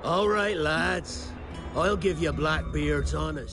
All right, lads. I'll give you Blackbeard's honest.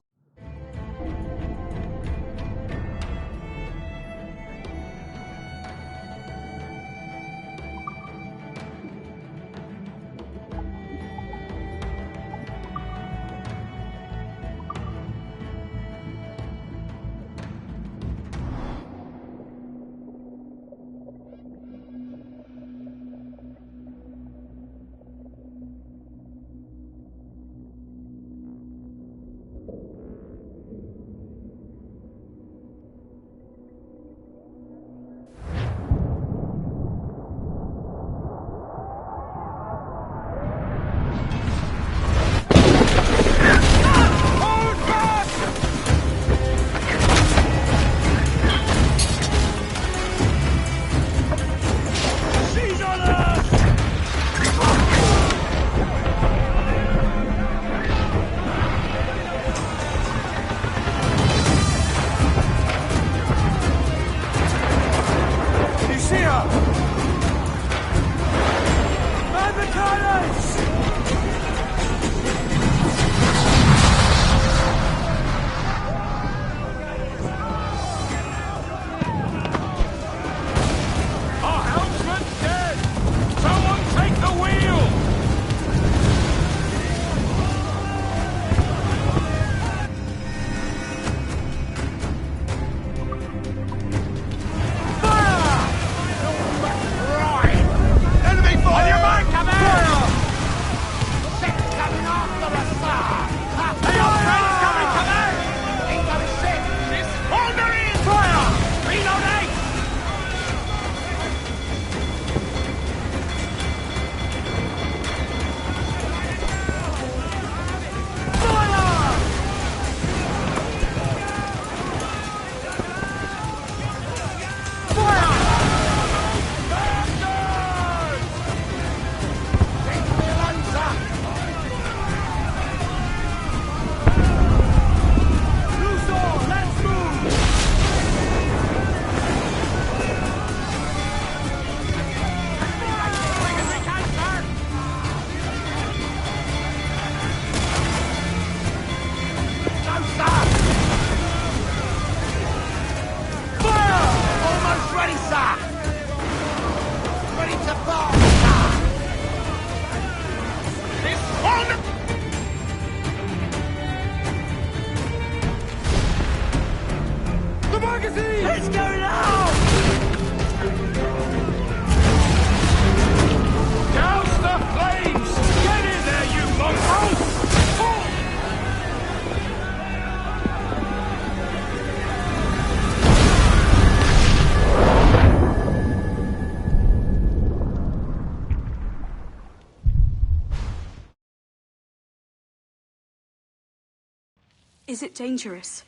Is it dangerous?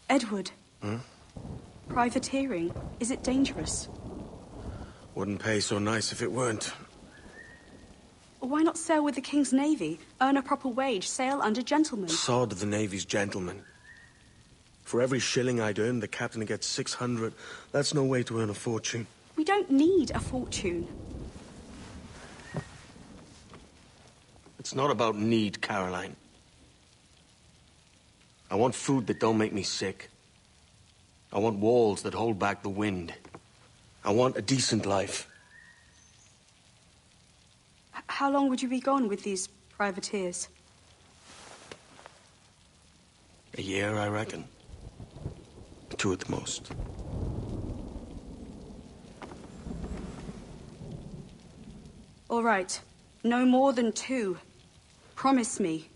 Edward? Privateering, is it dangerous? Wouldn't pay so nice if it weren't. Why not sail with the King's Navy? Earn a proper wage, sail under gentlemen. Sod the Navy's gentlemen. For every shilling I'd earn, the captain gets 600. That's no way to earn a fortune. We don't need a fortune. It's not about need, Caroline. I want food that don't make me sick. I want walls that hold back the wind. I want a decent life. How long would you be gone with these privateers? A year, I reckon. 2 at the most. All right. No more than 2. Promise me.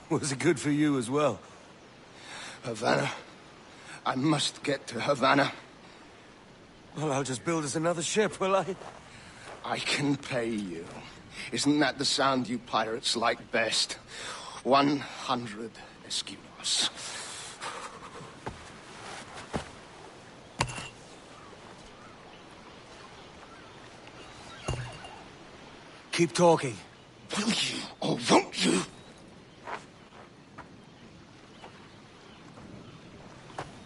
Was it good for you as well? Havana. I must get to Havana. Well, I'll just build us another ship, will I? I can pay you. Isn't that the sound you pirates like best? 100 escudos. Keep talking. Will you or won't you?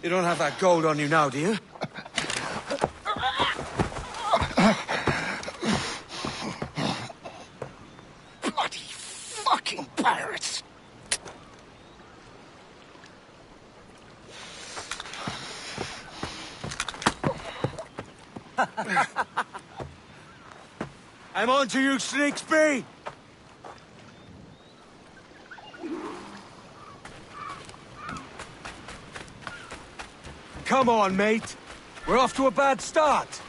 You don't have that gold on you now, do you? Bloody fucking pirates! I'm on to you, Snakesby! Come on, mate. We're off to a bad start.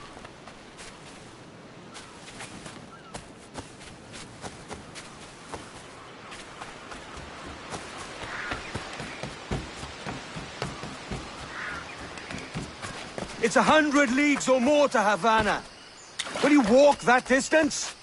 It's 100 leagues or more to Havana. Will you walk that distance?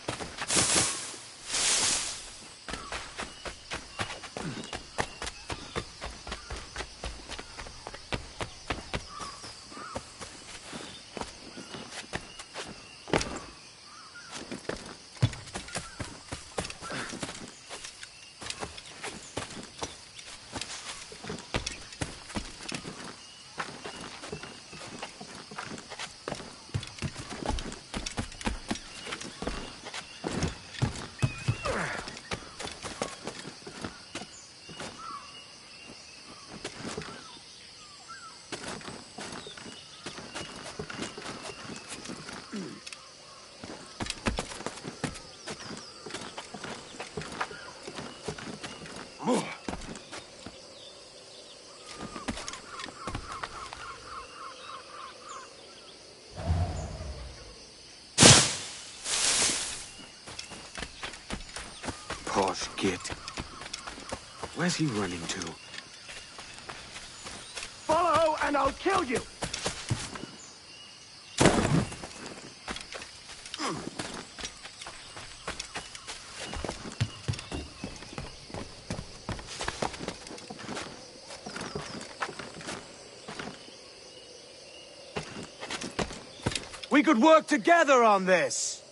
Posh git. Where's he running to? Follow and I'll kill you! We could work together on this!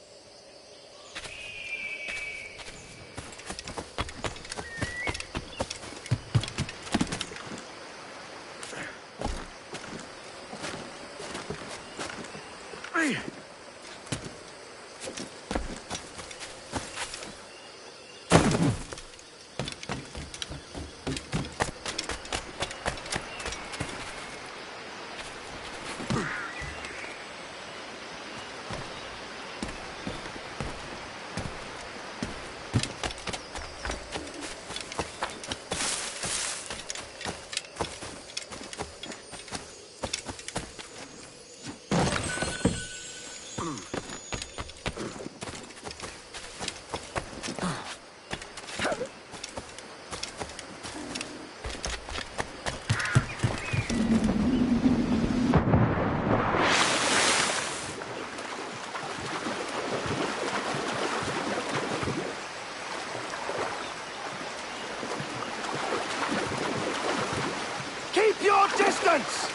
Keep your distance!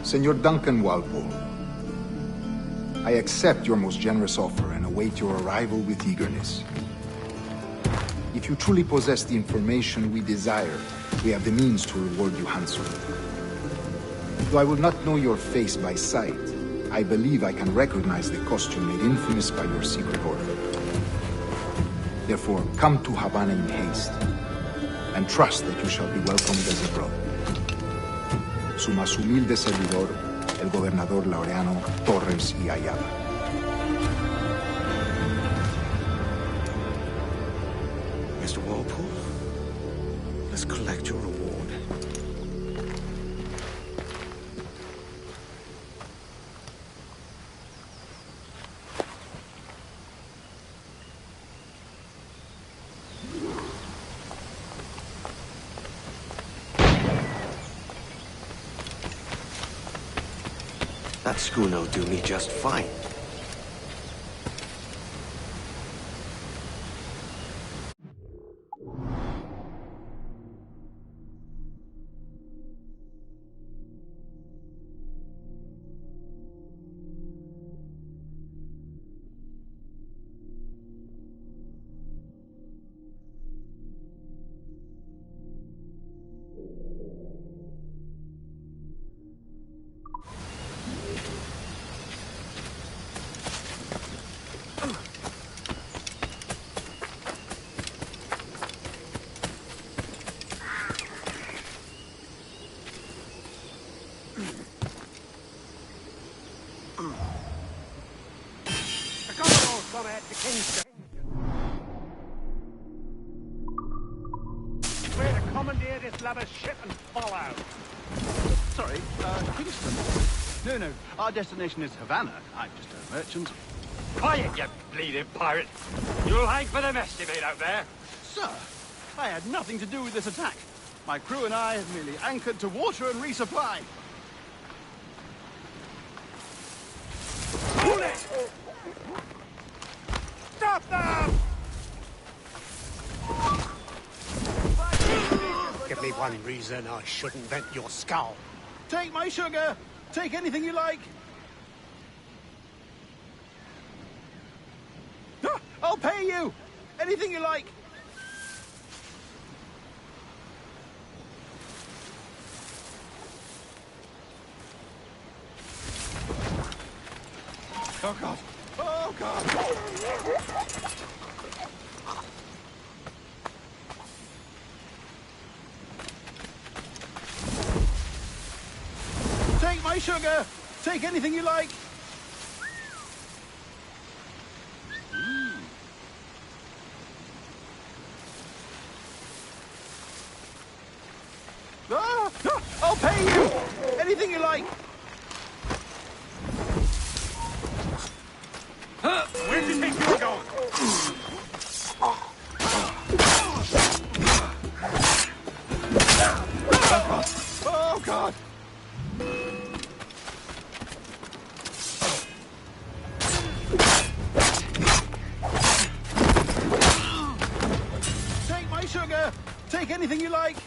Senor Duncan Walpole, I accept your most generous offer and await your arrival with eagerness. If you truly possess the information we desire, we have the means to reward you handsomely. Though I will not know your face by sight, I believe I can recognize the costume made infamous by your secret order. Therefore, come to Havana in haste, and trust that you shall be welcomed as a brother. Su más humilde servidor, el gobernador Laureano Torres y Ayala. Mr. Walpole, let's collect your reward. That schooner'll do me just fine. Where to commandeer this lavish ship and follow. Sorry, Kingston. No, our destination is Havana. I'm just a merchant. Quiet, you bleeding pirate. You'll hang for the mess you made out there. Sir, I had nothing to do with this attack. My crew and I have merely anchored to water and resupply. Pull it! Stop them! Give me one reason I shouldn't vent your skull. Take my sugar! Take anything you like! I'll pay you! Anything you like! Oh, God! Oh, God! Take my sugar! Take anything you like! I'll pay you! Anything you like! Where do you think you're going? Oh, God! Take my sugar! Take anything you like!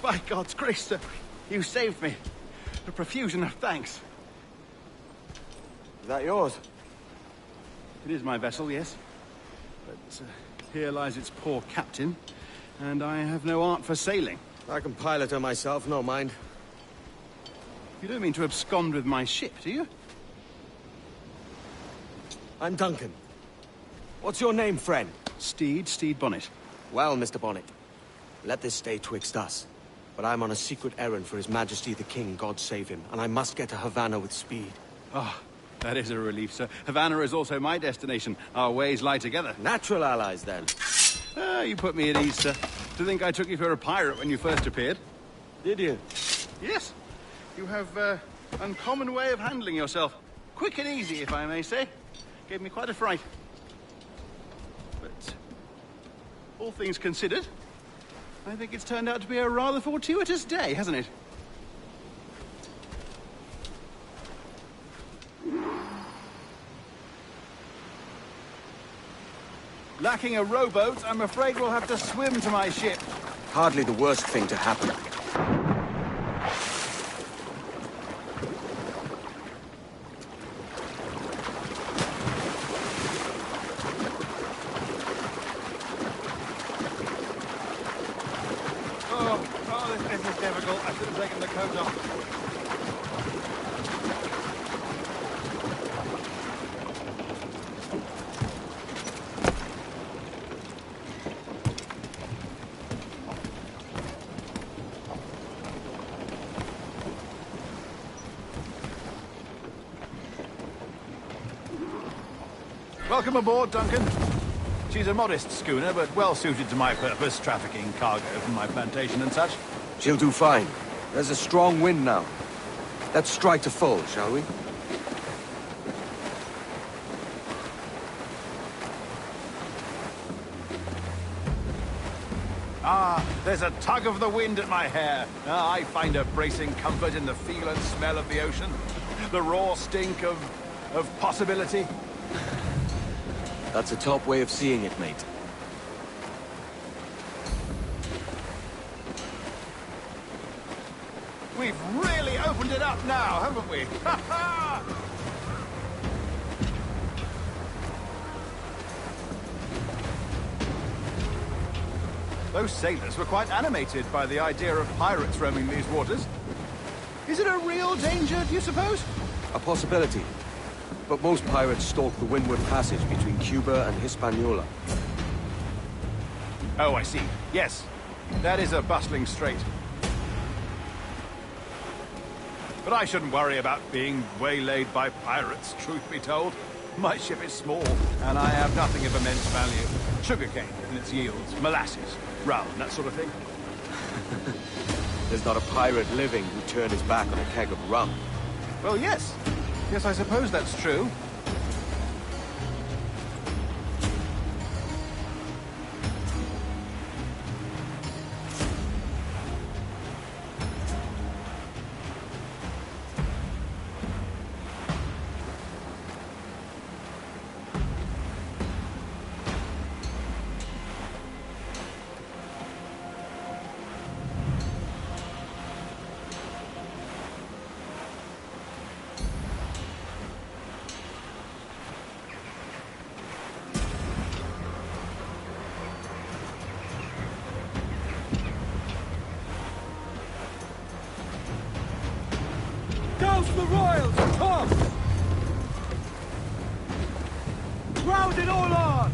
By God's grace, sir, you saved me. A profusion of thanks. Is that yours? It is my vessel, yes. But here lies its poor captain, and I have no art for sailing. I can pilot her myself, no mind. You don't mean to abscond with my ship, do you? I'm Duncan. What's your name, friend? Steed Bonnet. Well, Mr. Bonnet, let this stay twixt us. But I'm on a secret errand for His Majesty the King, God save him, and I must get to Havana with speed. Ah, that is a relief, sir. Havana is also my destination. Our ways lie together. Natural allies, then. Ah, you put me at ease, sir. To think I took you for a pirate when you first appeared. Did you? Yes. You have uncommon way of handling yourself. Quick and easy, if I may say. Gave me quite a fright. But all things considered, I think it's turned out to be a rather fortuitous day, hasn't it? Lacking a rowboat, I'm afraid we'll have to swim to my ship. Hardly the worst thing to happen. This is difficult. I should have taken the coat off. Welcome aboard, Duncan. She's a modest schooner, but well suited to my purpose, trafficking cargo from my plantation and such. She'll do fine. There's a strong wind now. Let's strike to full, shall we? There's a tug of the wind at my hair. I find a bracing comfort in the feel and smell of the ocean. The raw stink of possibility. That's a top way of seeing it, mate. We've really opened it up now, haven't we? Ha ha! Those sailors were quite animated by the idea of pirates roaming these waters. Is it a real danger, do you suppose? A possibility. But most pirates stalk the windward passage between Cuba and Hispaniola. Oh, I see. Yes. That is a bustling strait. But I shouldn't worry about being waylaid by pirates, truth be told. My ship is small, and I have nothing of immense value. Sugarcane and its yields, molasses, rum, that sort of thing. There's not a pirate living who'd turn his back on a keg of rum. Well, yes. Yes, I suppose that's true. Douse the royals! Come! Round it all on!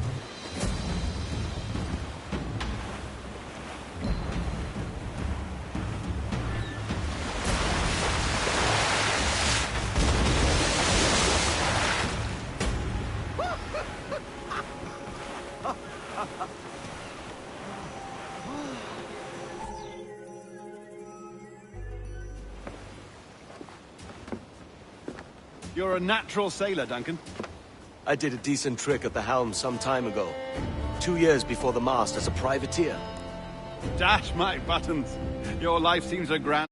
You're a natural sailor, Duncan. I did a decent trick at the helm some time ago. 2 years before the mast as a privateer. Dash my buttons. Your life seems a grand...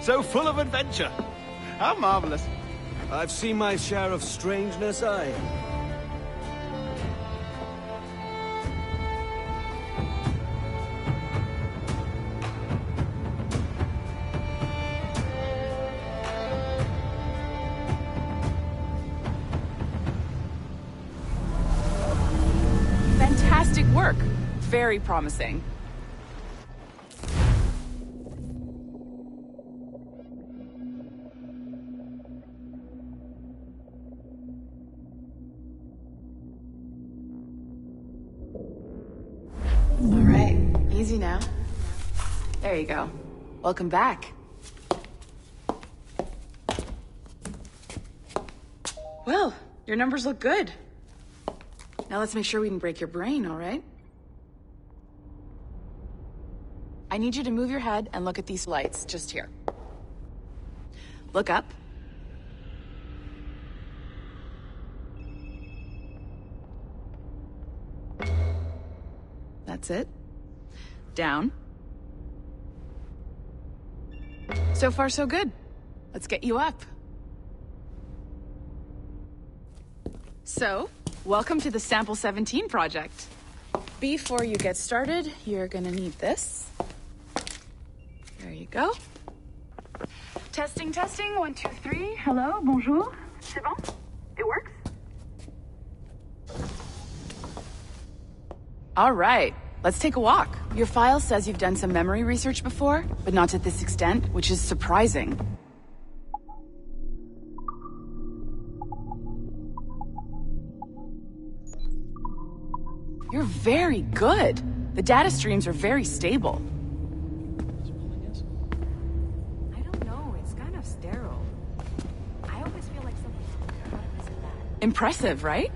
so full of adventure. How marvelous. I've seen my share of strangeness, aye. Fantastic work. Very promising. All right, easy now. There you go. Welcome back. Well, your numbers look good. Now let's make sure we can break your brain, all right? I need you to move your head and look at these lights just here. Look up. That's it. Down. So far, so good. Let's get you up. So, welcome to the Sample 17 project. Before you get started, you're gonna need this. There you go. Testing, testing, 1, 2, 3. Hello, bonjour. C'est bon? It works? All right, let's take a walk. Your file says you've done some memory research before, but not to this extent, which is surprising. You're very good. The data streams are very stable. I don't know, it's kind of sterile. I always feel like something. Impressive, right?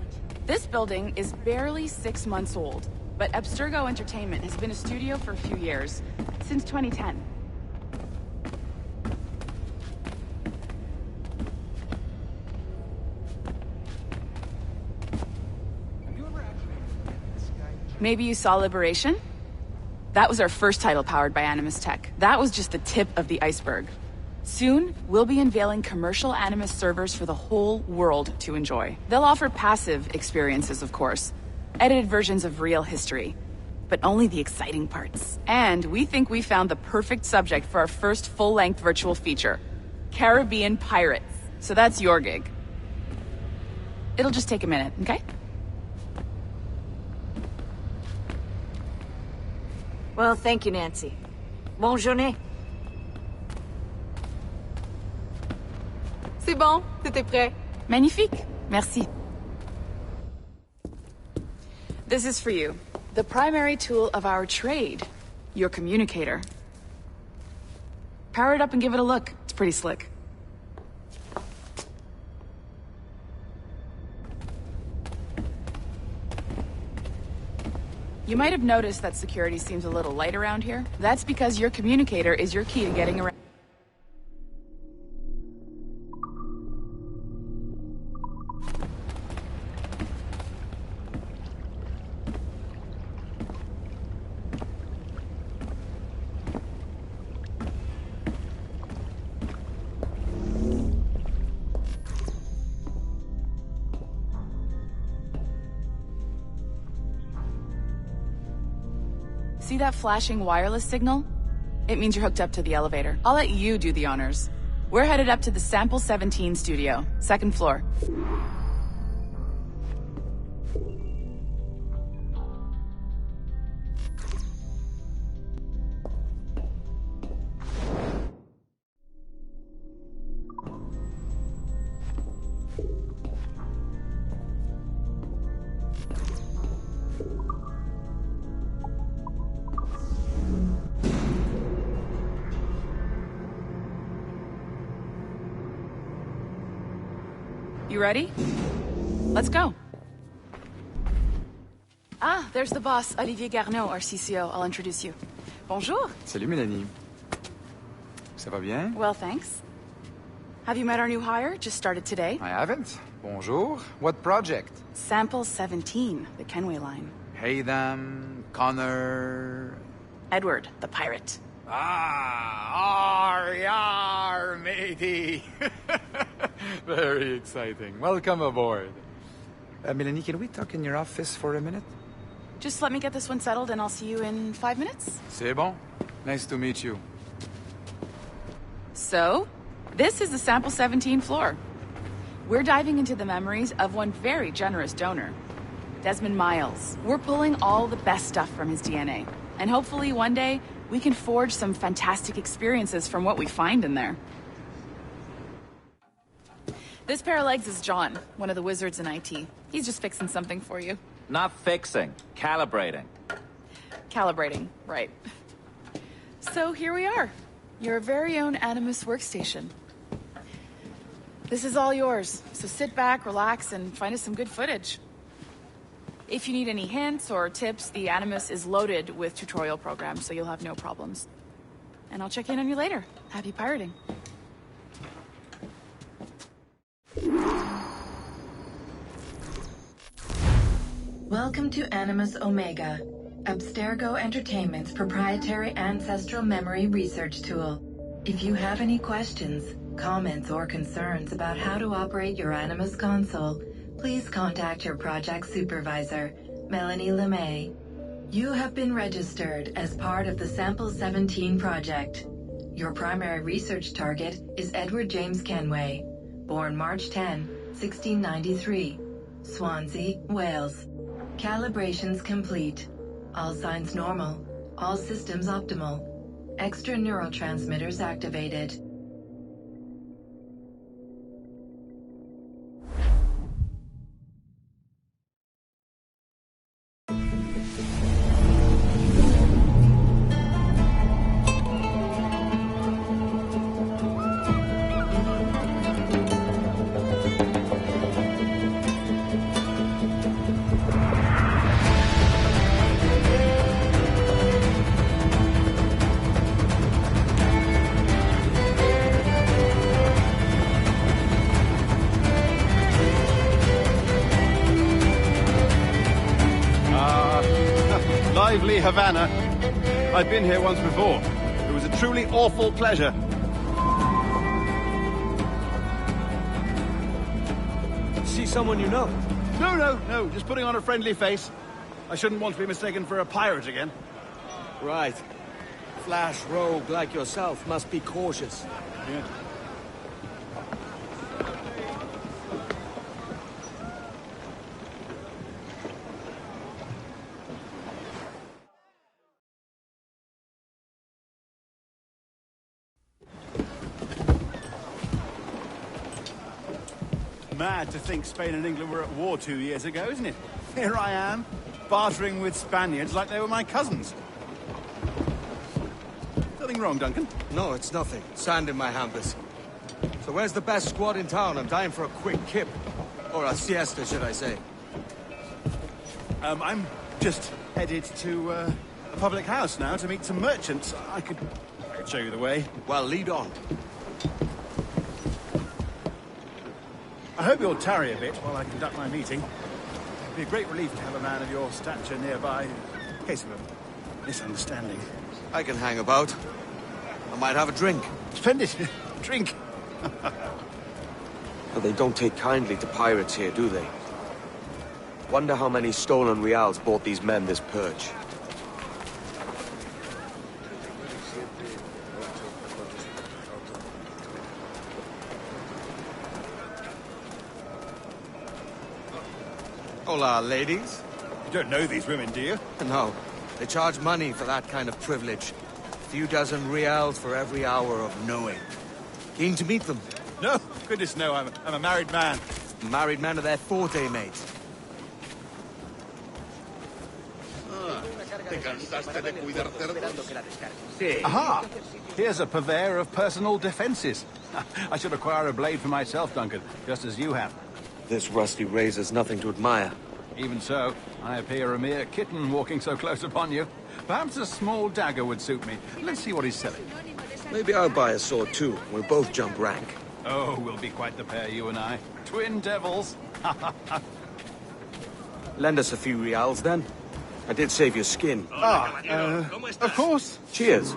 This building is barely 6 months old, but Abstergo Entertainment has been a studio for a few years, since 2010. Maybe you saw Liberation? That was our first title powered by Animus Tech. That was just the tip of the iceberg. Soon, we'll be unveiling commercial Animus servers for the whole world to enjoy. They'll offer passive experiences, of course. Edited versions of real history. But only the exciting parts. And we think we found the perfect subject for our first full-length virtual feature. Caribbean pirates. So that's your gig. It'll just take a minute, okay? Well, thank you, Nancy. Bonne journée. C'est bon, c'était prêt. Magnifique. Merci. This is for you. The primary tool of our trade. Your communicator. Power it up and give it a look. It's pretty slick. You might have noticed that security seems a little light around here. That's because your communicator is your key to getting around. See that flashing wireless signal? It means you're hooked up to the elevator. I'll let you do the honors. We're headed up to the Sample 17 studio, 2nd floor. You ready? Let's go. Ah, there's the boss, Olivier Garneau, our CCO. I'll introduce you. Bonjour. Salut, Mélanie. Ça va bien? Well, thanks. Have you met our new hire? Just started today. I haven't. Bonjour. What project? Sample 17, the Kenway line. Haytham, Connor... Edward, the pirate. Ah, yar, matey. Very exciting. Welcome aboard. Mélanie, can we talk in your office for a minute? Just let me get this one settled and I'll see you in 5 minutes. C'est bon. Nice to meet you. So, this is the Sample 17 floor. We're diving into the memories of one very generous donor, Desmond Miles. We're pulling all the best stuff from his DNA. And hopefully one day, we can forge some fantastic experiences from what we find in there. This pair of legs is John, one of the wizards in IT. He's just fixing something for you. Not fixing, calibrating. Calibrating, right. So here we are, your very own Animus workstation. This is all yours, so sit back, relax, and find us some good footage. If you need any hints or tips, the Animus is loaded with tutorial programs, so you'll have no problems. And I'll check in on you later. Happy pirating. Welcome to Animus Omega, Abstergo Entertainment's proprietary ancestral memory research tool. If you have any questions, comments, or concerns about how to operate your Animus console, please contact your project supervisor, Melanie LeMay. You have been registered as part of the Sample 17 project. Your primary research target is Edward James Kenway, born March 10, 1693, Swansea, Wales. Calibrations complete. All signs normal. All systems optimal. Extra neurotransmitters activated. Lively Havana. I've been here once before. It was a truly awful pleasure. See someone you know? No. Just putting on a friendly face. I shouldn't want to be mistaken for a pirate again. Right. Flash rogue like yourself must be cautious. Yeah. Mad to think Spain and England were at war 2 years ago, isn't it? Here I am, bartering with Spaniards like they were my cousins. Nothing wrong, Duncan? No, it's nothing. Sand in my hampers. So where's the best squad in town? I'm dying for a quick kip. Or a siesta, should I say. I'm just headed to a public house now to meet some merchants. I could show you the way. Well, lead on. I hope you'll tarry a bit while I conduct my meeting. It'd be a great relief to have a man of your stature nearby, in case of a misunderstanding. I can hang about. I might have a drink. Splendid. Drink. But they don't take kindly to pirates here, do they? Wonder how many stolen reals bought these men this perch. Hola, ladies. You don't know these women, do you? No. They charge money for that kind of privilege. A few dozen reals for every hour of knowing. Keen to meet them? No, goodness no, I'm a married man. Married men are their forte, mate. Aha! Here's a purveyor of personal defenses. I should acquire a blade for myself, Duncan, just as you have. This rusty razor's nothing to admire. Even so, I appear a mere kitten walking so close upon you. Perhaps a small dagger would suit me. Let's see what he's selling. Maybe I'll buy a sword too. We'll both jump rank. Oh, we'll be quite the pair, you and I. Twin devils. Lend us a few reals, then. I did save your skin. Of course. Cheers.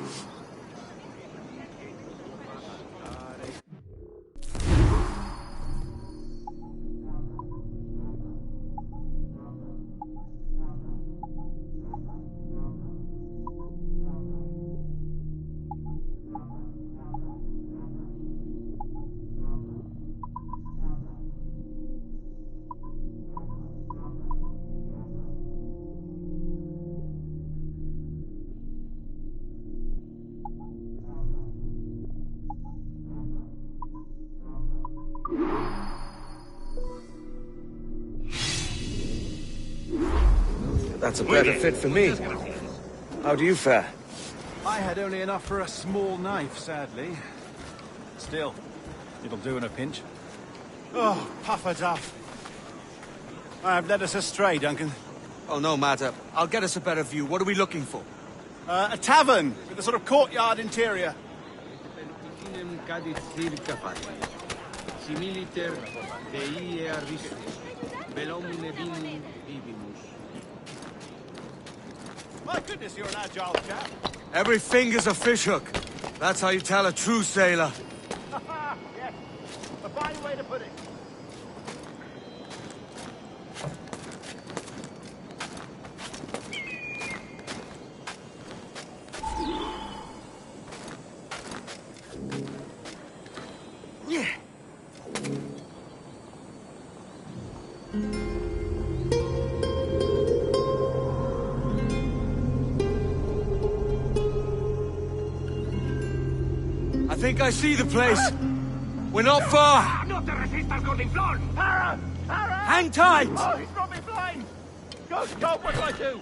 That's a better fit for me. How do you fare? I had only enough for a small knife, sadly. Still, it'll do in a pinch. Oh, puffer duff. I have led us astray, Duncan. Oh, no matter. I'll get us a better view. What are we looking for? A tavern with a sort of courtyard interior. My goodness, you're an agile chap. Every finger's a fishhook. That's how you tell a true sailor. Yes, a fine way to put it. Yeah. I think I see the place. We're not far. No te resistas, Gordinflón! Para! Para! Hang tight! Oh, he's got me blind! Go, go, what do I do?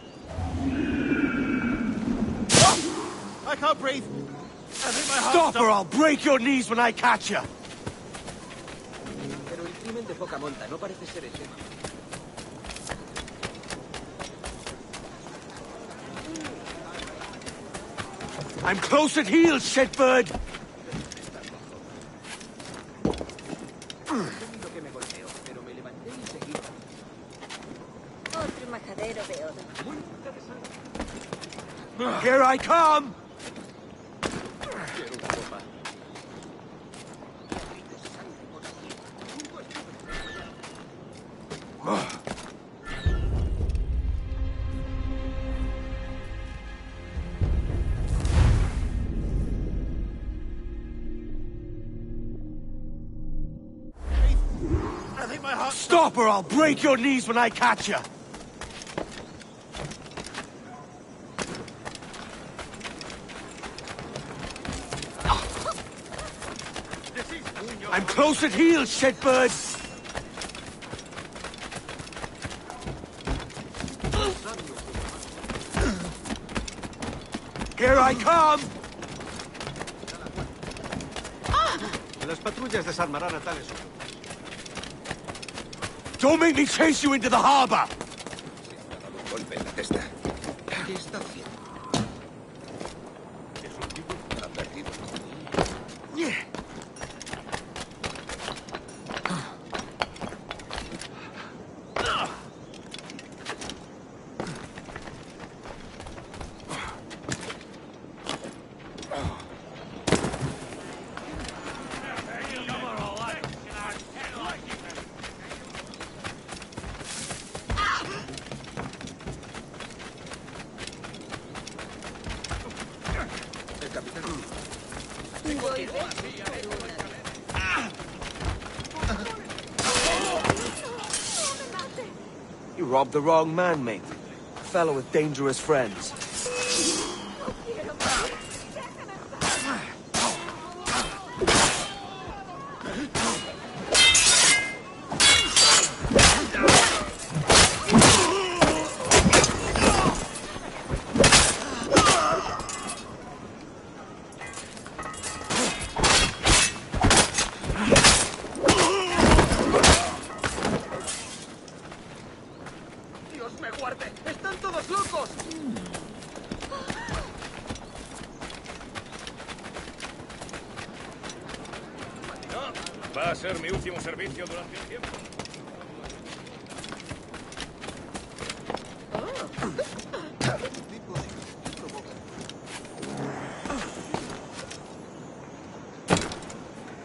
Oh, I can't breathe. I think my heart Stop or I'll break your knees when I catch you. Pero el crimen de poca monta no parece ser ese. I'm close at heel, shitbird! Here I come! I think my heart... Stop or I'll break your knees when I catch you! I'm close at heel, shitbird! Here I come! Las patrullas desarmarán a tales... Don't make me chase you into the harbor! Golpe en la testa. ¿Qué está haciendo? Es un tipo que ha perdido. Yeah. You robbed the wrong man, mate. A fellow with dangerous friends. Va a ser mi último servicio durante un tiempo.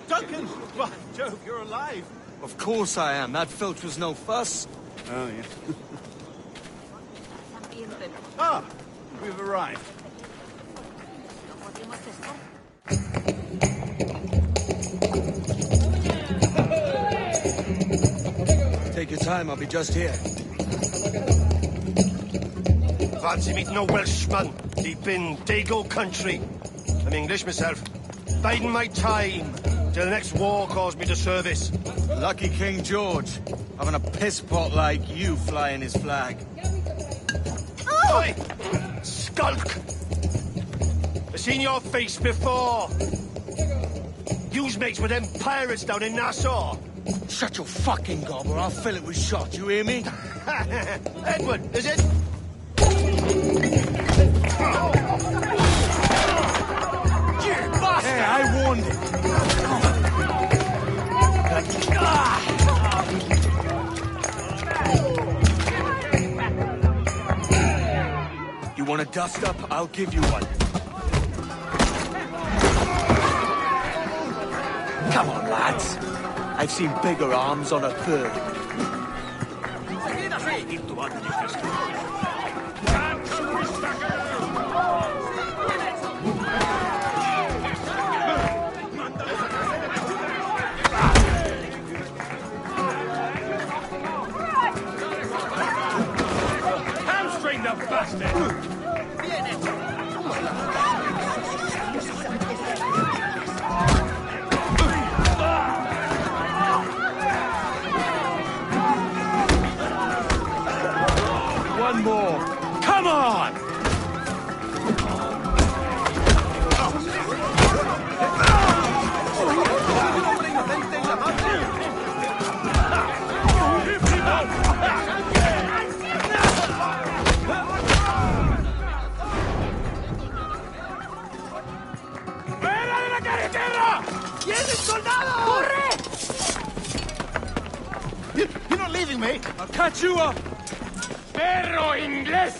Duncan! By Jove, you're alive! Of course I am. That filch was no fuss. Oh, yeah. Ah! We've arrived. Take your time, I'll be just here. Fancy meeting a Welshman deep in Dago country. I'm English myself. Biding my time till the next war calls me to service. Lucky King George, having a piss pot like you flying his flag. Oi! Skulk! I've seen your face before. You's mates with them pirates down in Nassau. Shut your fucking gob or I'll fill it with shot, you hear me? Edward, is it? You bastard! Hey, I warned him. You want a dust-up? I'll give you one. Come on, lads. I've seen bigger arms on a third. Hamstring the bastard! One more. Come on! ¡Fuera de la carretera! ¡Vienen soldados! ¡Corre! You're not leaving me! I'll catch you up! ¡Perro inglés!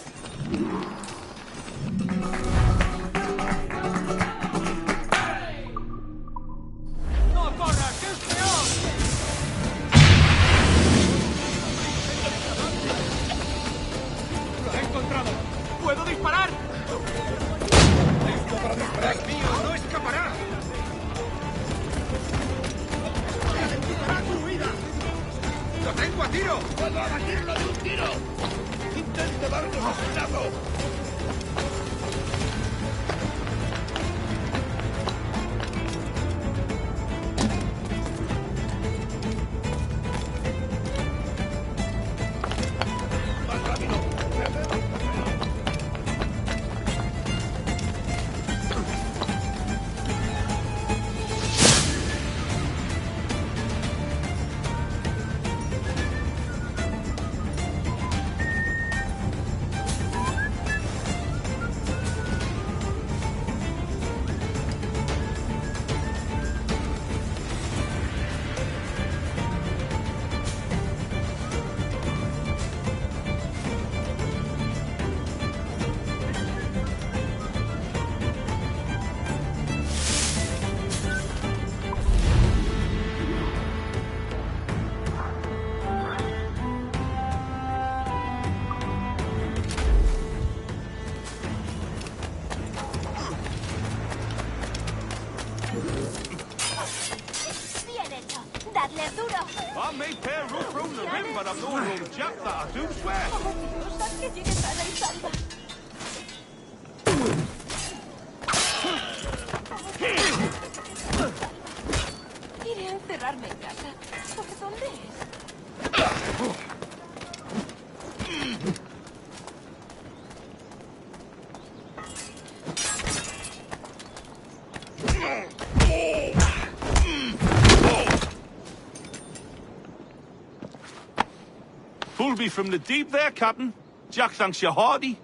¡No corras, que es peor! ¡Lo he encontrado! ¡Puedo disparar! ¡Listo para disparar! ¡Es mío! ¡No escapará! ¡Ejecutará tu huida! ¡Lo tengo a tiro! ¡Puedo abatirlo de un tiro! ¡Intente darnos un lazo! ¡Más rápido! Bien hecho. Dadle duro. I may tear rope from the rim, but I'm no road jack, that I do swear. Oh, Dios, haz que llegue sana y salva. Iré a encerrarme en casa. ¿Por dónde es? Pulled me from the deep there, Captain. Jack thanks you hearty.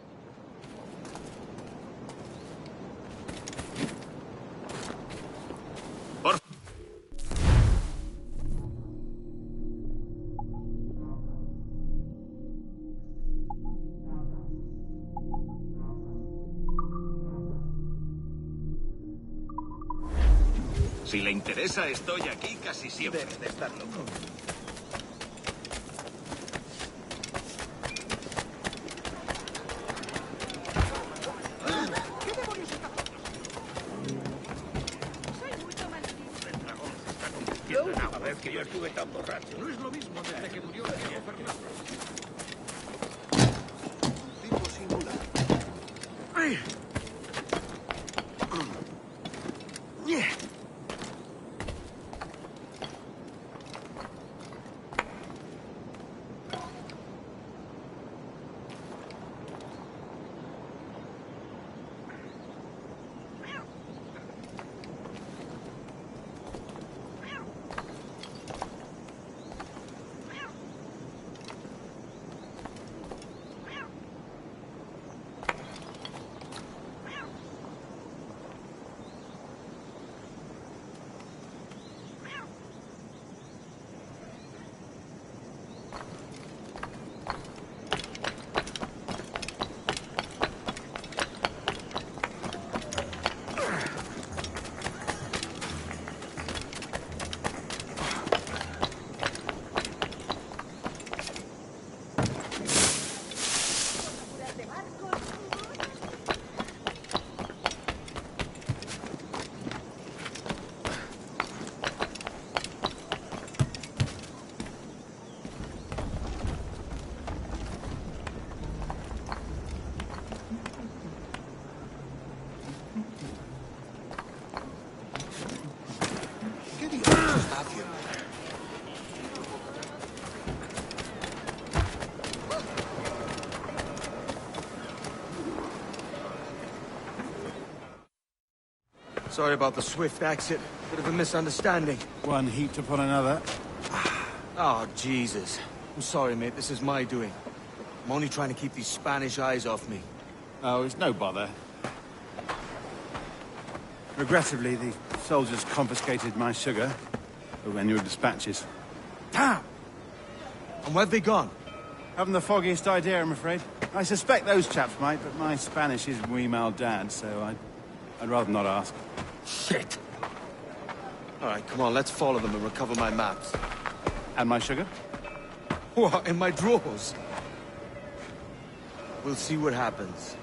Si le interesa, estoy aquí casi siempre. Debe de estar loco. Una vez que yo estuve tan borracho. No es lo mismo desde que murió Diego Fernando. Tipo singular. have you. Sorry about the swift exit. Bit of a misunderstanding. One heaped upon another. Oh, Jesus. I'm sorry, mate. This is my doing. I'm only trying to keep these Spanish eyes off me. Oh, it's no bother. Regrettably, the soldiers confiscated my sugar when your dispatches. Damn! And where've they gone? Haven't the foggiest idea, I'm afraid. I suspect those chaps might, but my Spanish is muy mal dad, so I'd rather not ask. Shit! All right, come on, let's follow them and recover my maps. And my sugar? What, in my drawers? We'll see what happens.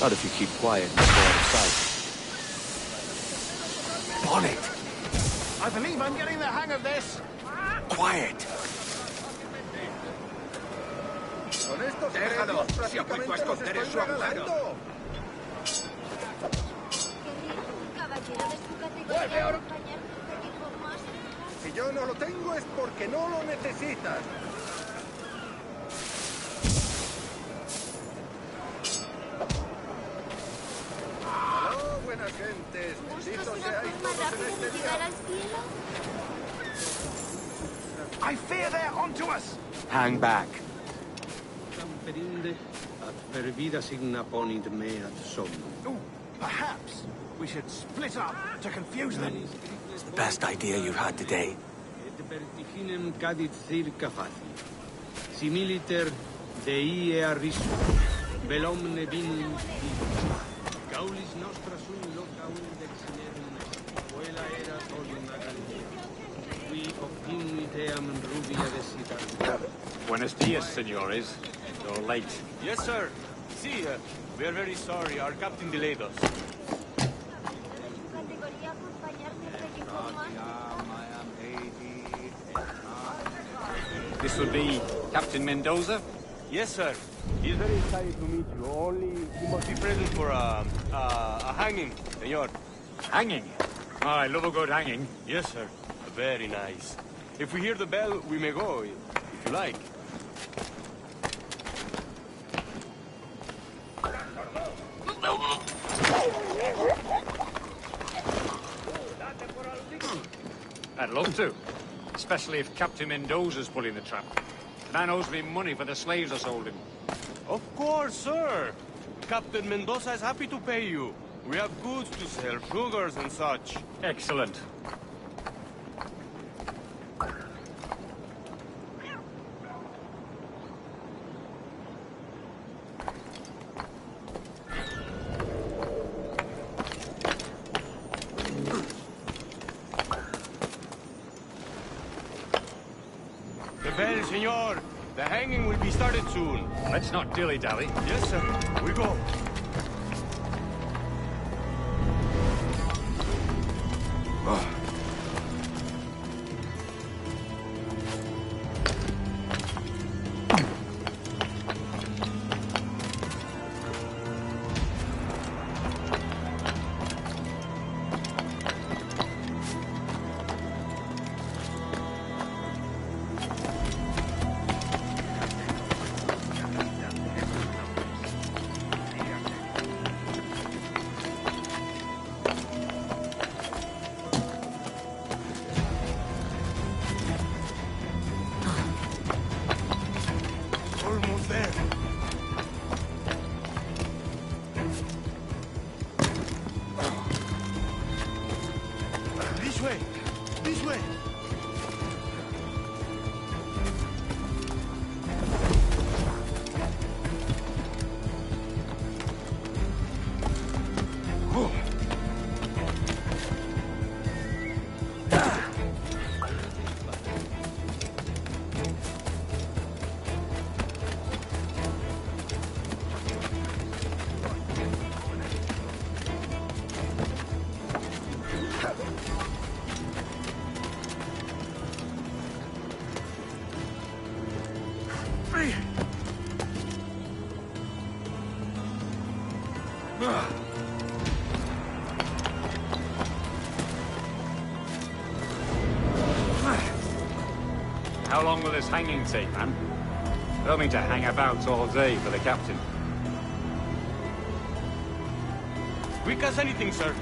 Not if you keep quiet and stay out of sight. Bonnet! I believe I'm getting the hang of this. Quiet! Déjalo, si apuesto a esconder en su agujero. Si yo no lo tengo es porque no lo necesitas. Aló, buenas gentes. Benditos seáis todos en este día. I fear they're onto us. Hang back. Ooh, perhaps we should split up to confuse them. It's the best idea you've had today. Similiter Dei arrisu, velomne vinum Gaulis nostra sum loca undexnerum Vuela era tolium agalea Qui optimiteam rubia desitar. Buenos dias, senores. You're late. Yes, sir. See, we are very sorry. Our captain delayed us. This will be Captain Mendoza? Yes, sir. He's very excited to meet you. Only he must be present for a hanging, senor. Hanging? Oh, I love a good hanging. Yes, sir. Very nice. If we hear the bell, we may go, if you like. I'd love to. Especially if Captain Mendoza's pulling the trap. The man owes me money for the slaves I sold him. Of course, sir. Captain Mendoza is happy to pay you. We have goods to sell, sugars and such. Excellent. The bell, senor. The hanging will be started soon. Let's not dilly-dally. Yes, sir. We go. How long will this hanging take, man? I don't mean to hang about all day for the captain. Quick as anything, sir.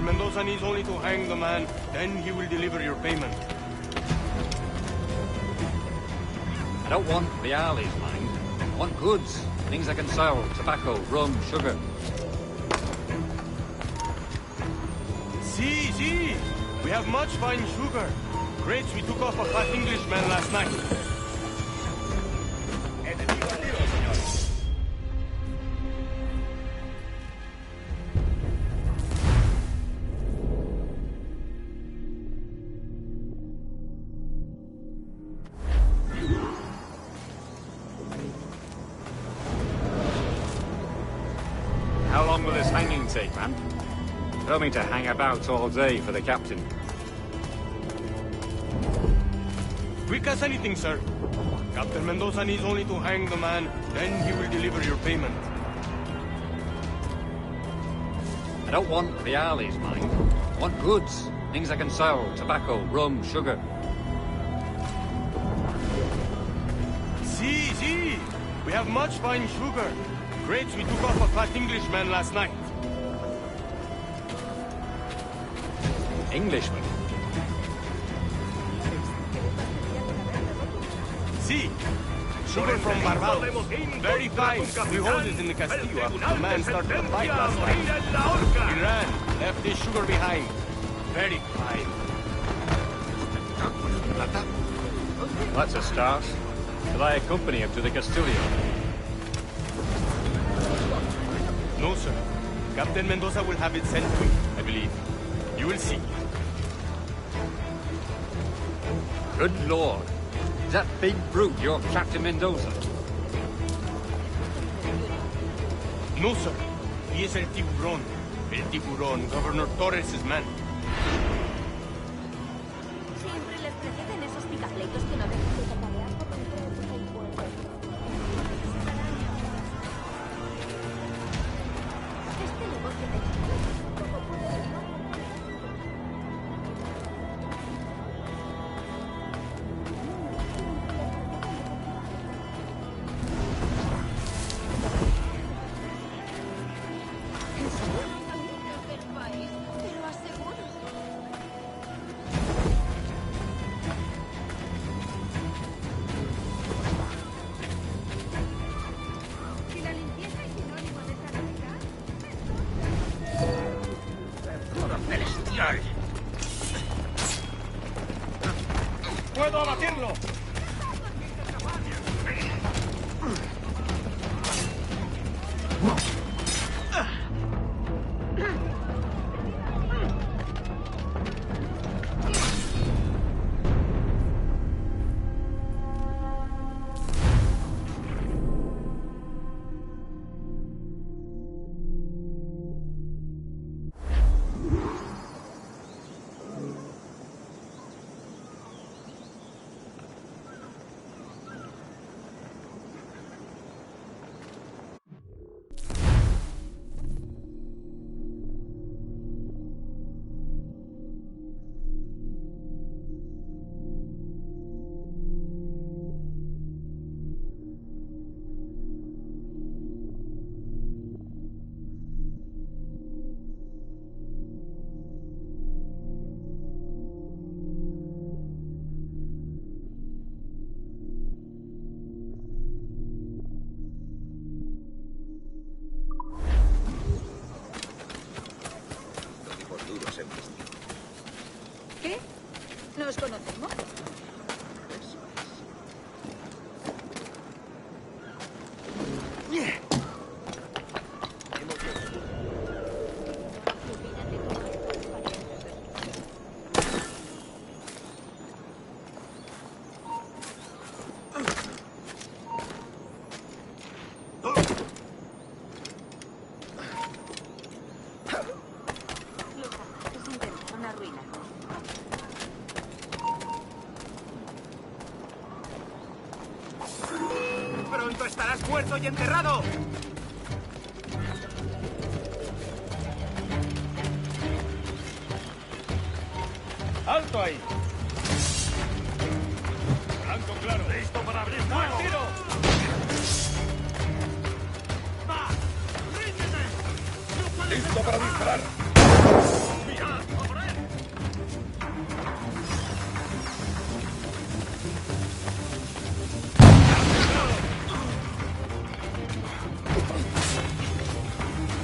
Mendoza needs only to hang the man, then he will deliver your payment. I don't want the alleys, mind. I want goods. Things I can sell. Tobacco, rum, sugar. See. We have much fine sugar. Grapes we took off a fat Englishman last night. How long will this hanging take, man? I don't mean to hang about all day for the captain. Quick as anything, sir. Captain Mendoza needs only to hang the man, then he will deliver your payment. I don't want the alleys, mind. I want goods. Things I can sell. Tobacco, rum, sugar. See. We have much fine sugar. Grapes we took off a fat Englishman last night. Englishman? See. Sugar from Barbados. Very fine. We hold it in the Castillo after the man started a fight last night. He ran. Left his sugar behind. Very fine. That's a start. Shall I accompany him to the Castillo? No, sir. Captain Mendoza will have it sent to you, I believe. You will see. Good Lord. Is that big brute your Captain Mendoza? No, sir. He is El Tiburón. El Tiburón, Governor Torres' man. Siempre les preceden esos picapleitos que no dejan de tambalear por dentro de el pueblo. Este negocio de ¿cómo puede ser? Pero aseguro Pronto estarás muerto y enterrado. ¡Alto ahí! Blanco claro. ¡Listo para abrir fuego! ¡Tiro! ¡Va! ¡Ríndete! ¡Listo para disparar! ¡Ya! ¡A por él!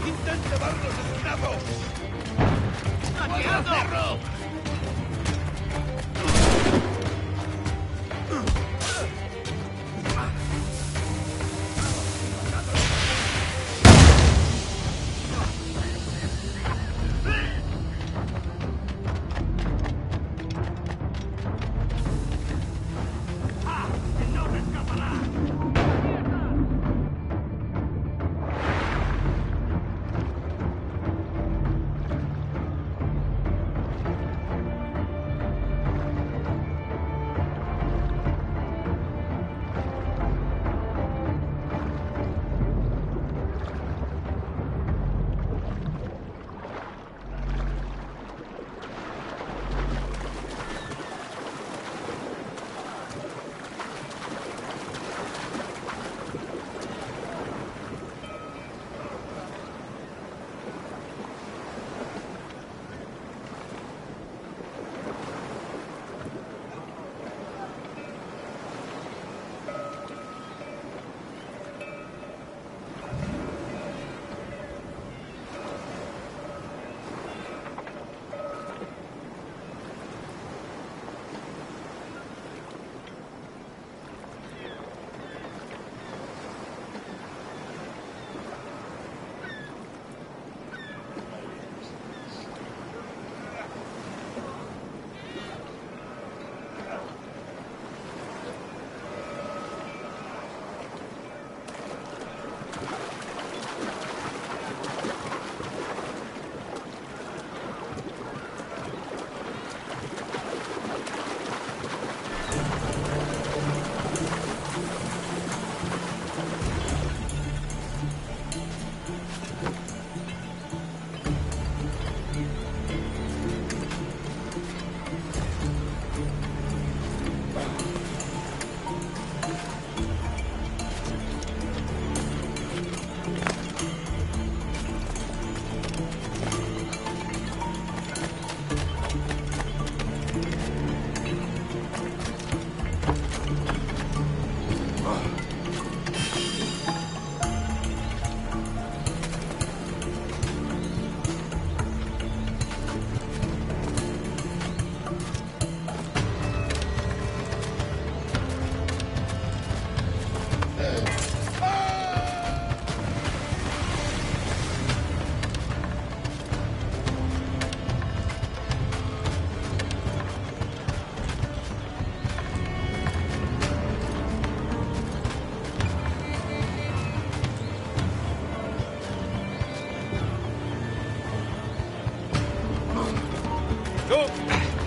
¡Intente darnos esquinazo! ¡Flanqueando! ¡Cerro!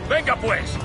¡Venga, pues!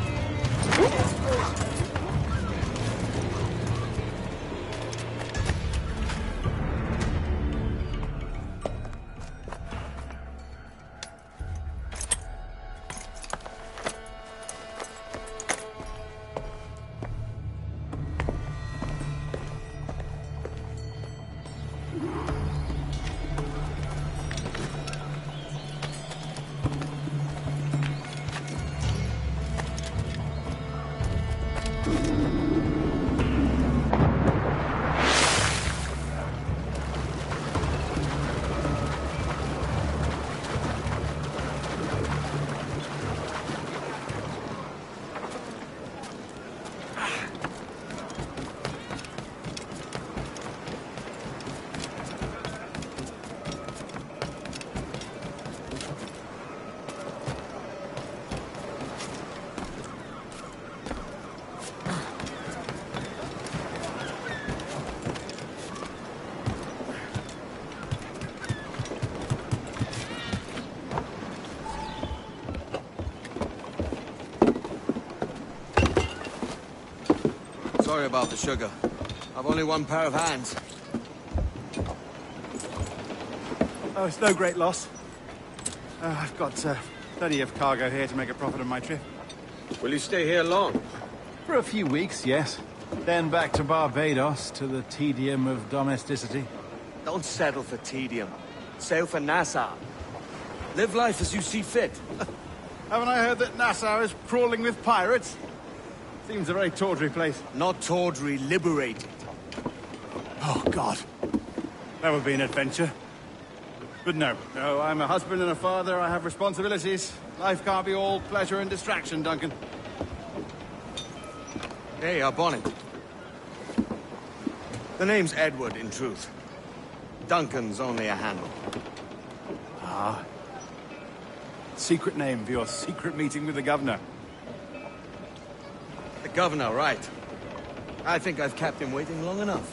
Sorry about the sugar. I've only one pair of hands. Oh, it's no great loss. I've got plenty of cargo here to make a profit on my trip. Will you stay here long? For a few weeks, yes. Then back to Barbados, to the tedium of domesticity. Don't settle for tedium. Sail for Nassau. Live life as you see fit. Haven't I heard that Nassau is crawling with pirates? Seems a very tawdry place. Not tawdry, liberated. Oh, God. That would be an adventure. But no, I'm a husband and a father. I have responsibilities. Life can't be all pleasure and distraction, Duncan. Hey, our bonnet. The name's Edward, in truth. Duncan's only a handle. Ah. Secret name for your secret meeting with the governor. The governor, right. I think I've kept him waiting long enough.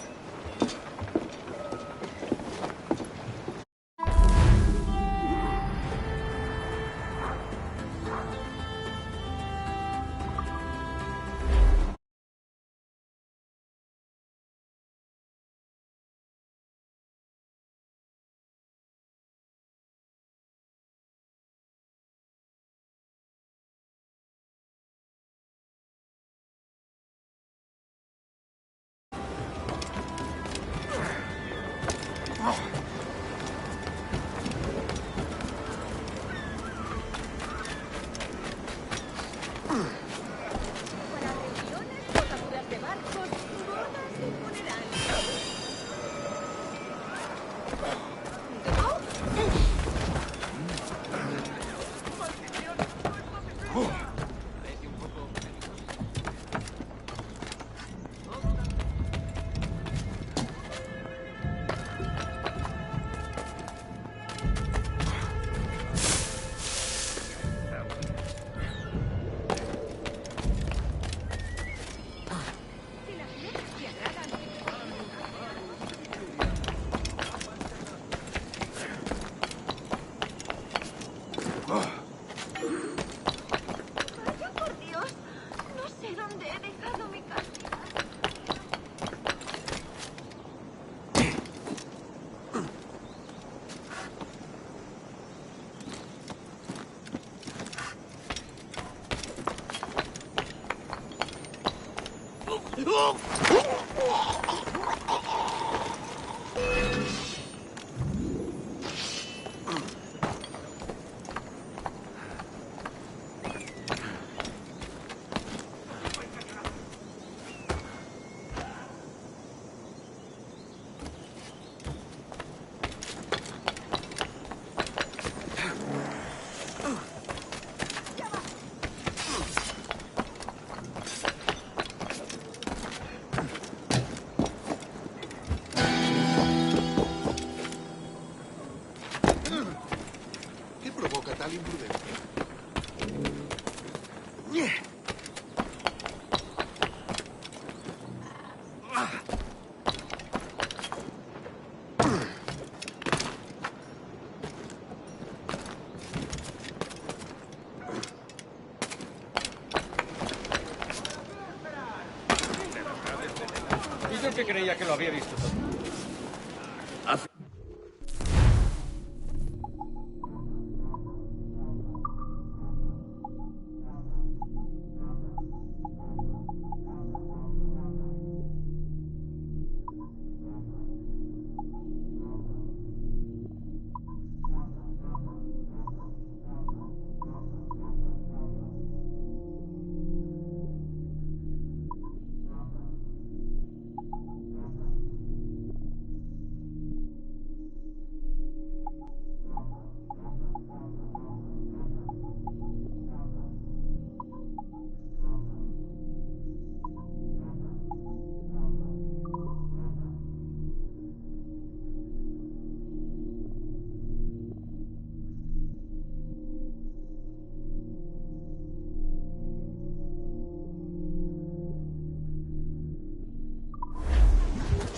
Yo que creía que lo había visto todo.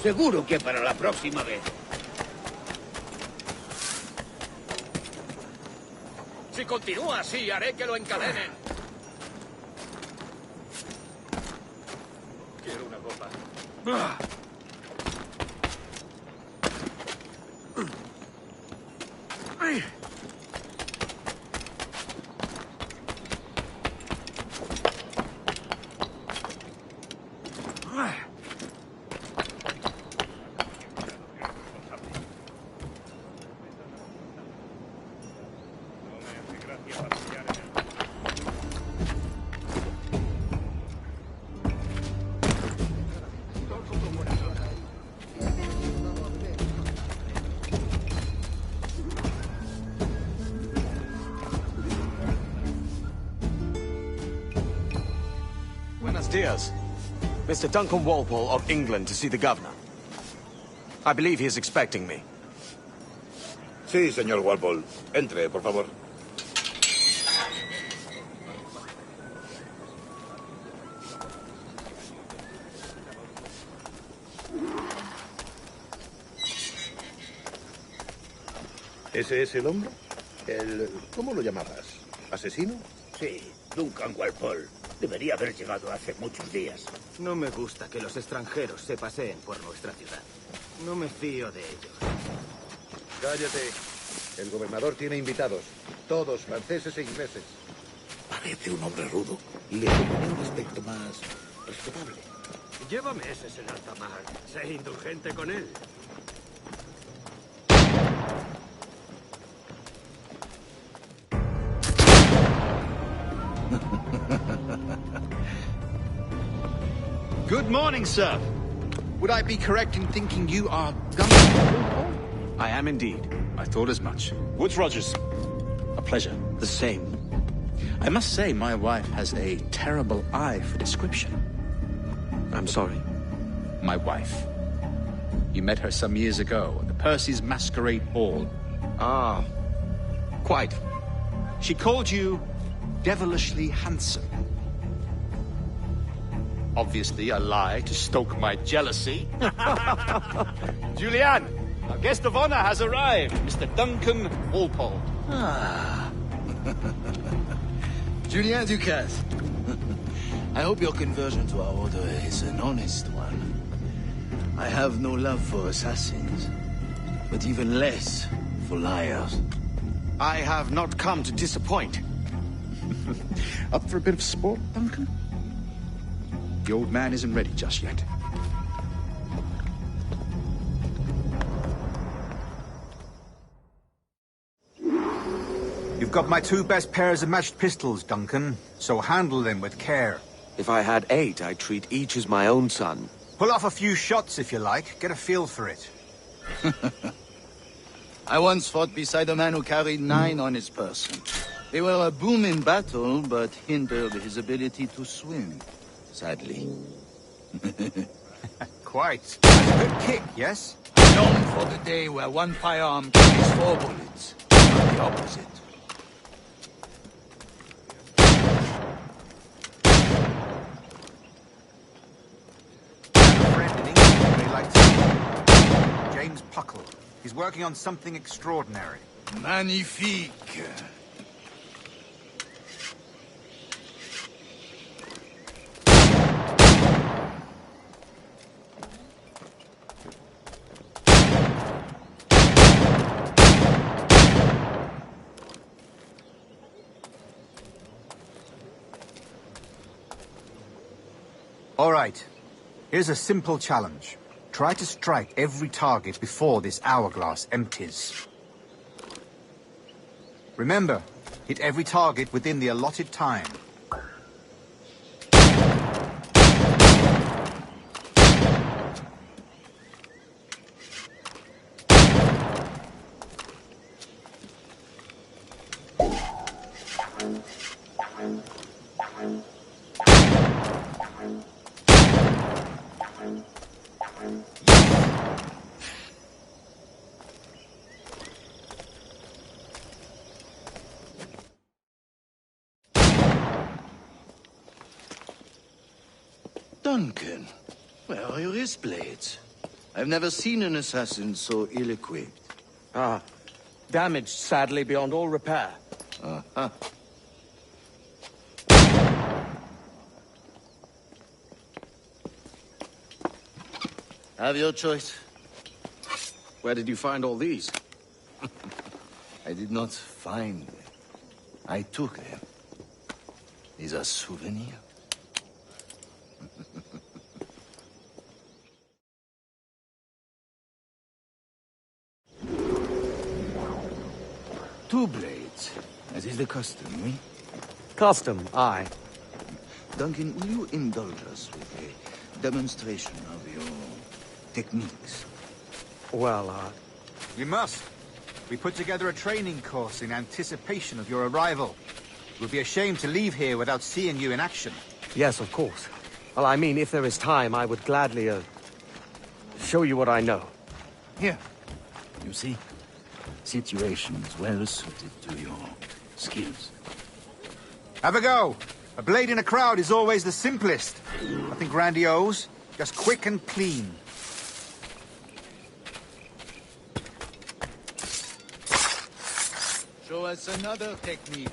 Seguro que para la próxima vez. Si continúa así, haré que lo encadenen. Quiero una copa. Buenos dias. Mr. Duncan Walpole of England to see the governor. I believe he is expecting me. Sí, señor Walpole. Entre, por favor. ¿Ese es el hombre? ¿Cómo lo llamabas? ¿Asesino? Sí, Duncan Walpole. Debería haber llegado hace muchos días. No me gusta que los extranjeros se paseen por nuestra ciudad. No me fío de ellos. Cállate. El gobernador tiene invitados. Todos franceses e ingleses. Parece un hombre rudo. Le supone un aspecto más respetable. Lleva meses en alta mar. Sé indulgente con él. Good morning, sir. Would I be correct in thinking you are Duncan? I am indeed. I thought as much. Woods Rogers. A pleasure. The same. I must say, my wife has a terrible eye for description. I'm sorry. My wife. You met her some years ago at the Percy's Masquerade Ball. Ah, quite. She called you devilishly handsome. Obviously a lie to stoke my jealousy. Julianne, our guest of honor has arrived, Mr. Duncan Walpole. Ah. Julien Ducasse. I hope your conversion to our order is an honest one. I have no love for assassins, but even less for liars. I have not come to disappoint. Up for a bit of sport, Duncan? The old man isn't ready just yet. You've got my 2 best pairs of matched pistols, Duncan, so handle them with care. If I had 8, I'd treat each as my own son. Pull off a few shots if you like. Get a feel for it. I once fought beside a man who carried 9 on his person. They were a boom in battle, but hindered his ability to swim. Sadly. Quite. That's a good kick, yes? Long for the day where one firearm carries 4 bullets, not the opposite. A friend in England you may like to meet. James Puckle. He's working on something extraordinary. Magnifique. All right. Here's a simple challenge. Try to strike every target before this hourglass empties. Remember, hit every target within the allotted time. Duncan, where are your wrist blades? I've never seen an assassin so ill-equipped. Ah, damaged sadly beyond all repair. Uh-huh. Have your choice. Where did you find all these? I did not find them. I took them. These are souvenirs. Two blades, as is the custom, eh? Custom, aye. Duncan, will you indulge us with a demonstration of your techniques? Well, We must. We put together a training course in anticipation of your arrival. It would be a shame to leave here without seeing you in action. yes, of course. Well, I mean, if there is time, I would gladly, show you what I know. Here. You see? Situations well suited to your skills. Have a go. A blade in a crowd is always the simplest. Nothing grandiose, just quick and clean. Show us another technique.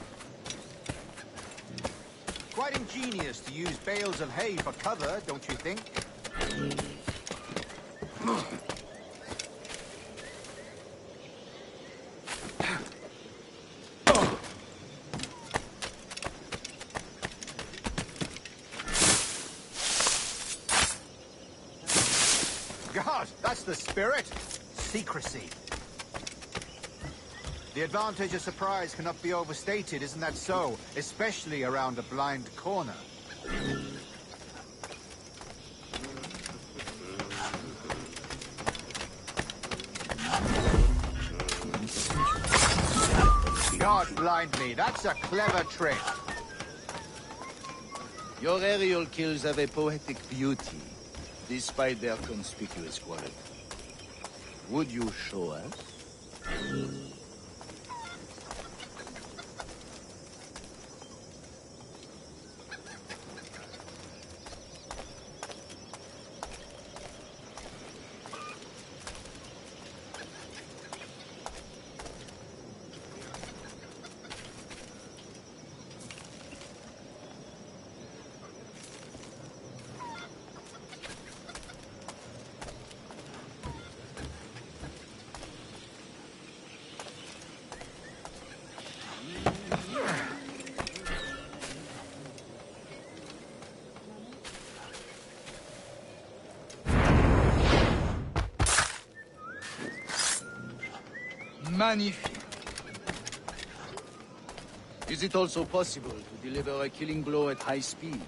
Quite ingenious to use bales of hay for cover, don't you think? God, that's the spirit. Secrecy. The advantage of surprise cannot be overstated, isn't that so? Especially around a blind corner. God blind me, that's a clever trick. Your aerial kills have a poetic beauty, despite their conspicuous quality. Would you show us? Magnifique. Is it also possible to deliver a killing blow at high speed?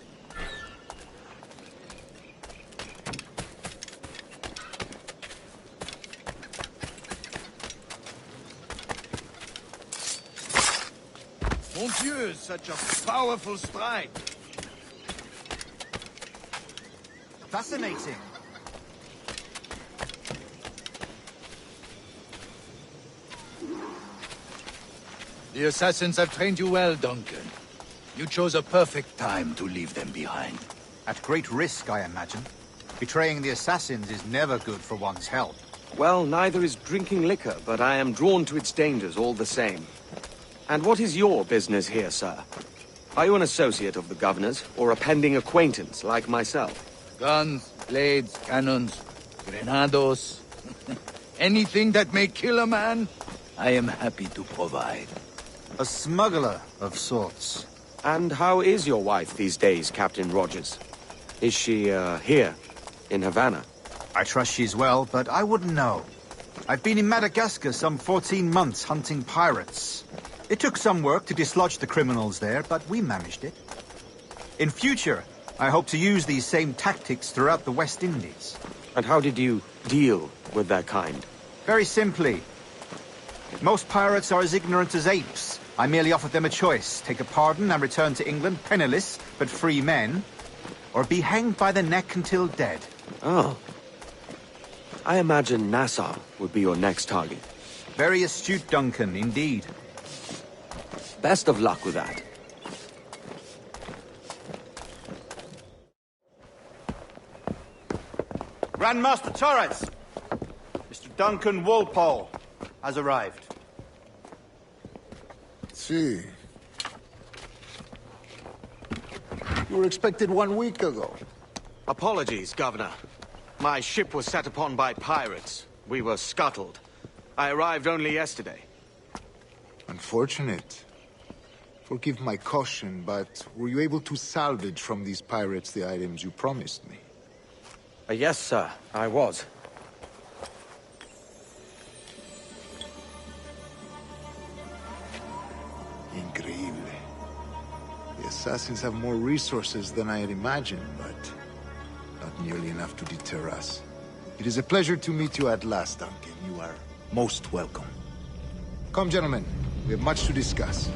Mon Dieu, such a powerful strike! Fascinating. The assassins have trained you well, Duncan. You chose a perfect time to leave them behind. At great risk, I imagine. Betraying the assassins is never good for one's health. Well, neither is drinking liquor, but I am drawn to its dangers all the same. And what is your business here, sir? Are you an associate of the governor's, or a pending acquaintance like myself? Guns, blades, cannons, grenados. Anything that may kill a man, I am happy to provide. A smuggler of sorts. And how is your wife these days, Captain Rogers? Is she, here, in Havana? I trust she's well, but I wouldn't know. I've been in Madagascar some 14 months hunting pirates. It took some work to dislodge the criminals there, but we managed it. In future, I hope to use these same tactics throughout the West Indies. And how did you deal with their kind? Very simply. Most pirates are as ignorant as apes. I merely offered them a choice. Take a pardon and return to England penniless, but free men. Or be hanged by the neck until dead. Oh. I imagine Nassau would be your next target. Very astute, Duncan, indeed. Best of luck with that. Grandmaster Torres! Mr. Duncan Walpole has arrived. See. You were expected 1 week ago. Apologies, Governor. My ship was set upon by pirates. We were scuttled. I arrived only yesterday. Unfortunate. Forgive my caution, but were you able to salvage from these pirates the items you promised me? Yes, sir, I was. Increíble. The assassins have more resources than I had imagined, but not nearly enough to deter us. It is a pleasure to meet you at last, Duncan. You are most welcome. Come, gentlemen. We have much to discuss.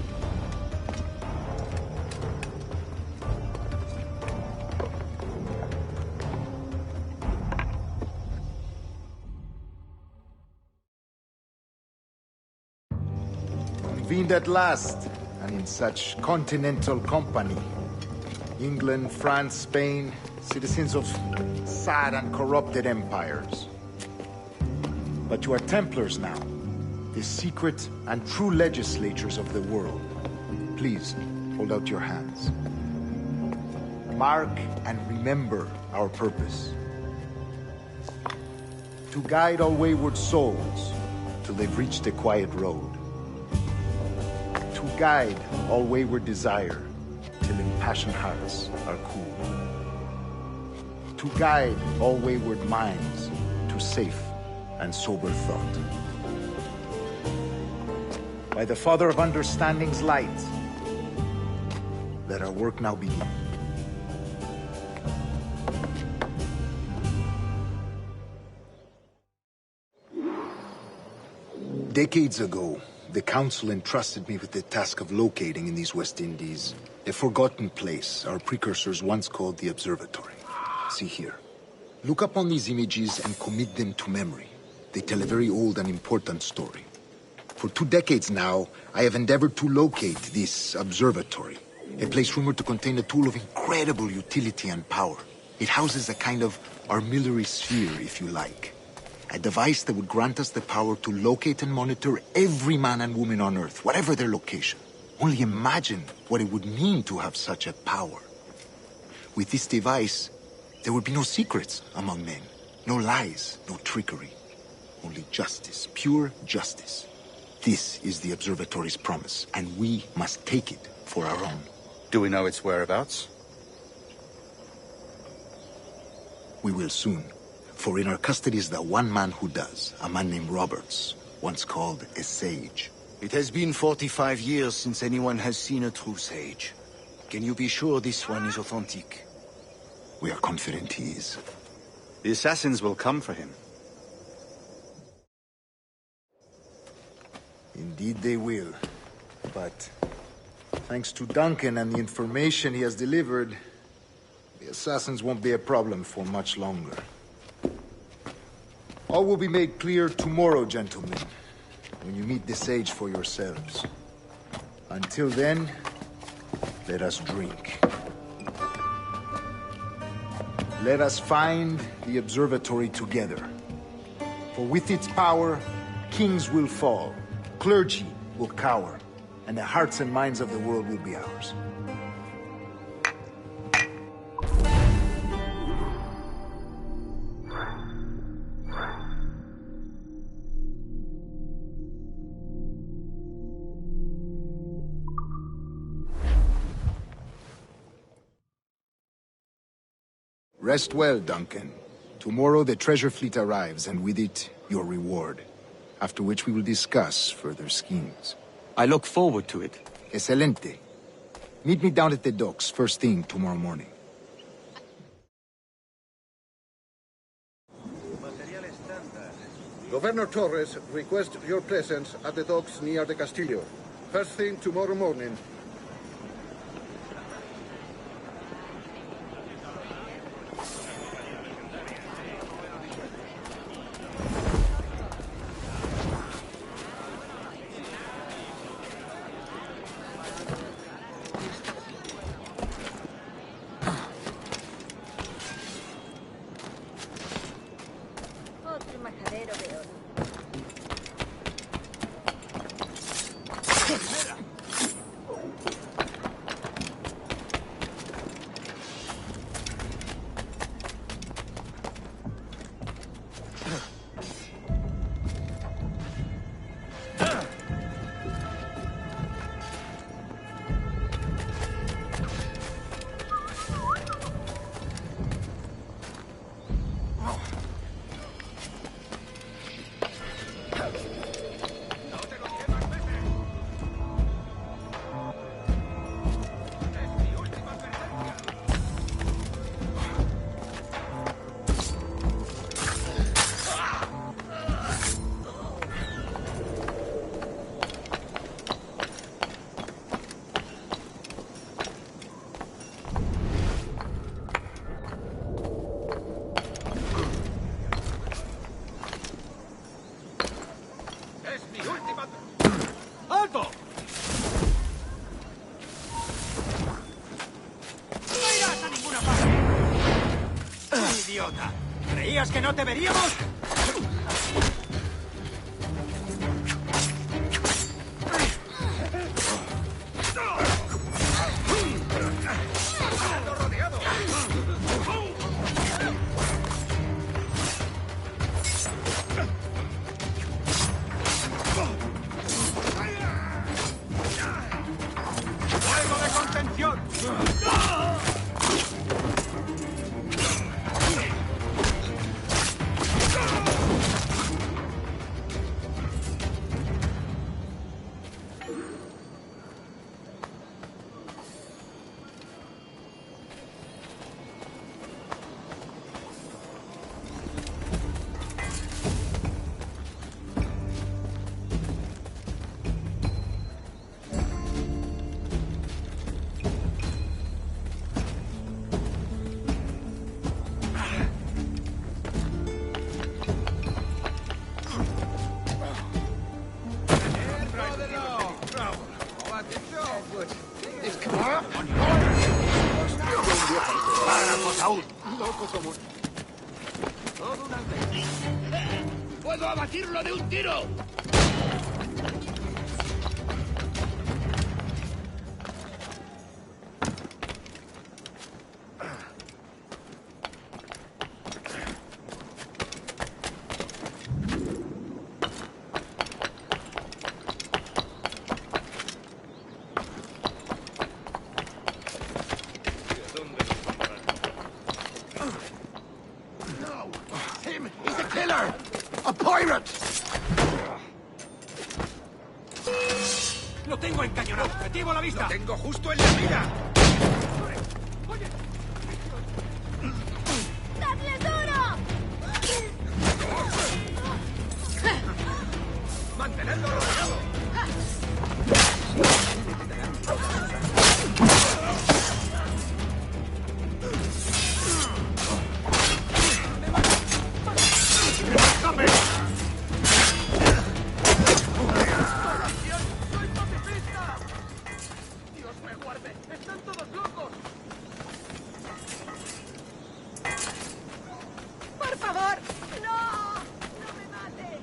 Convened at last, and in such continental company. England, France, Spain, citizens of sad and corrupted empires. But you are Templars now, the secret and true legislators of the world. Please, hold out your hands. Mark and remember our purpose. To guide all wayward souls till they've reached a quiet road. To guide all wayward desire till impassioned hearts are cool. To guide all wayward minds to safe and sober thought. By the Father of Understanding's light, let our work now begin. Decades ago, the Council entrusted me with the task of locating in these West Indies a forgotten place our precursors once called the Observatory. See here. Look upon these images and commit them to memory. They tell a very old and important story. For 2 decades now, I have endeavored to locate this observatory, a place rumored to contain a tool of incredible utility and power. It houses a kind of armillary sphere, if you like. A device that would grant us the power to locate and monitor every man and woman on Earth, whatever their location. Only imagine what it would mean to have such a power. With this device, there would be no secrets among men, no lies, no trickery. Only justice, pure justice. This is the Observatory's promise, and we must take it for our own. Do we know its whereabouts? We will soon. For in our custody is the one man who does, a man named Roberts, once called a sage. It has been 45 years since anyone has seen a true sage. Can you be sure this one is authentic? We are confident he is. The assassins will come for him. Indeed they will. But thanks to Duncan and the information he has delivered, the assassins won't be a problem for much longer. All will be made clear tomorrow, gentlemen, when you meet the sage for yourselves. Until then, let us drink. Let us find the observatory together. For with its power, kings will fall, clergy will cower, and the hearts and minds of the world will be ours. Rest well, Duncan. Tomorrow the treasure fleet arrives, and with it, your reward. After which we will discuss further schemes. I look forward to it. Excelente. Meet me down at the docks first thing tomorrow morning. Governor Torres requests your presence at the docks near the Castillo. First thing tomorrow morning. creías que no te veríamos? ¡Fuego de contención! ¡Puedo abatirlo de un tiro! ¡Lo tengo encañonado! ¡Objetivo a la vista! ¡Lo tengo justo en la mira! ¡Dadle duro! ¡Mantenedlo rodeado! ¡Por favor! ¡No! ¡No me mates!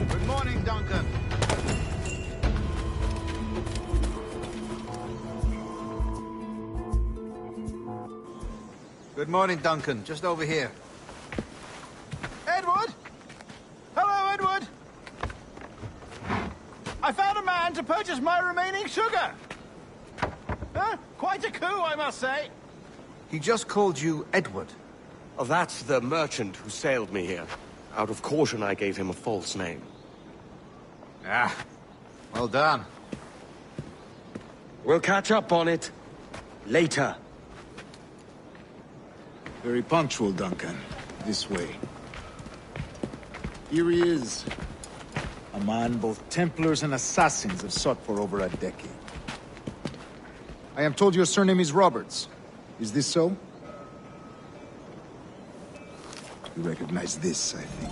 Good morning, Duncan. Good morning, Duncan. Just over here. Edward? Hello, Edward. I found a man to purchase my remaining sugar. Quite a coup, I must say. He just called you Edward. Oh, that's the merchant who sailed me here. Out of caution, I gave him a false name. Ah, well done. We'll catch up on it later. Very punctual, Duncan. This way. Here he is. A man both Templars and Assassins have sought for over a decade. I am told your surname is Roberts. Is this so? You recognize this, I think.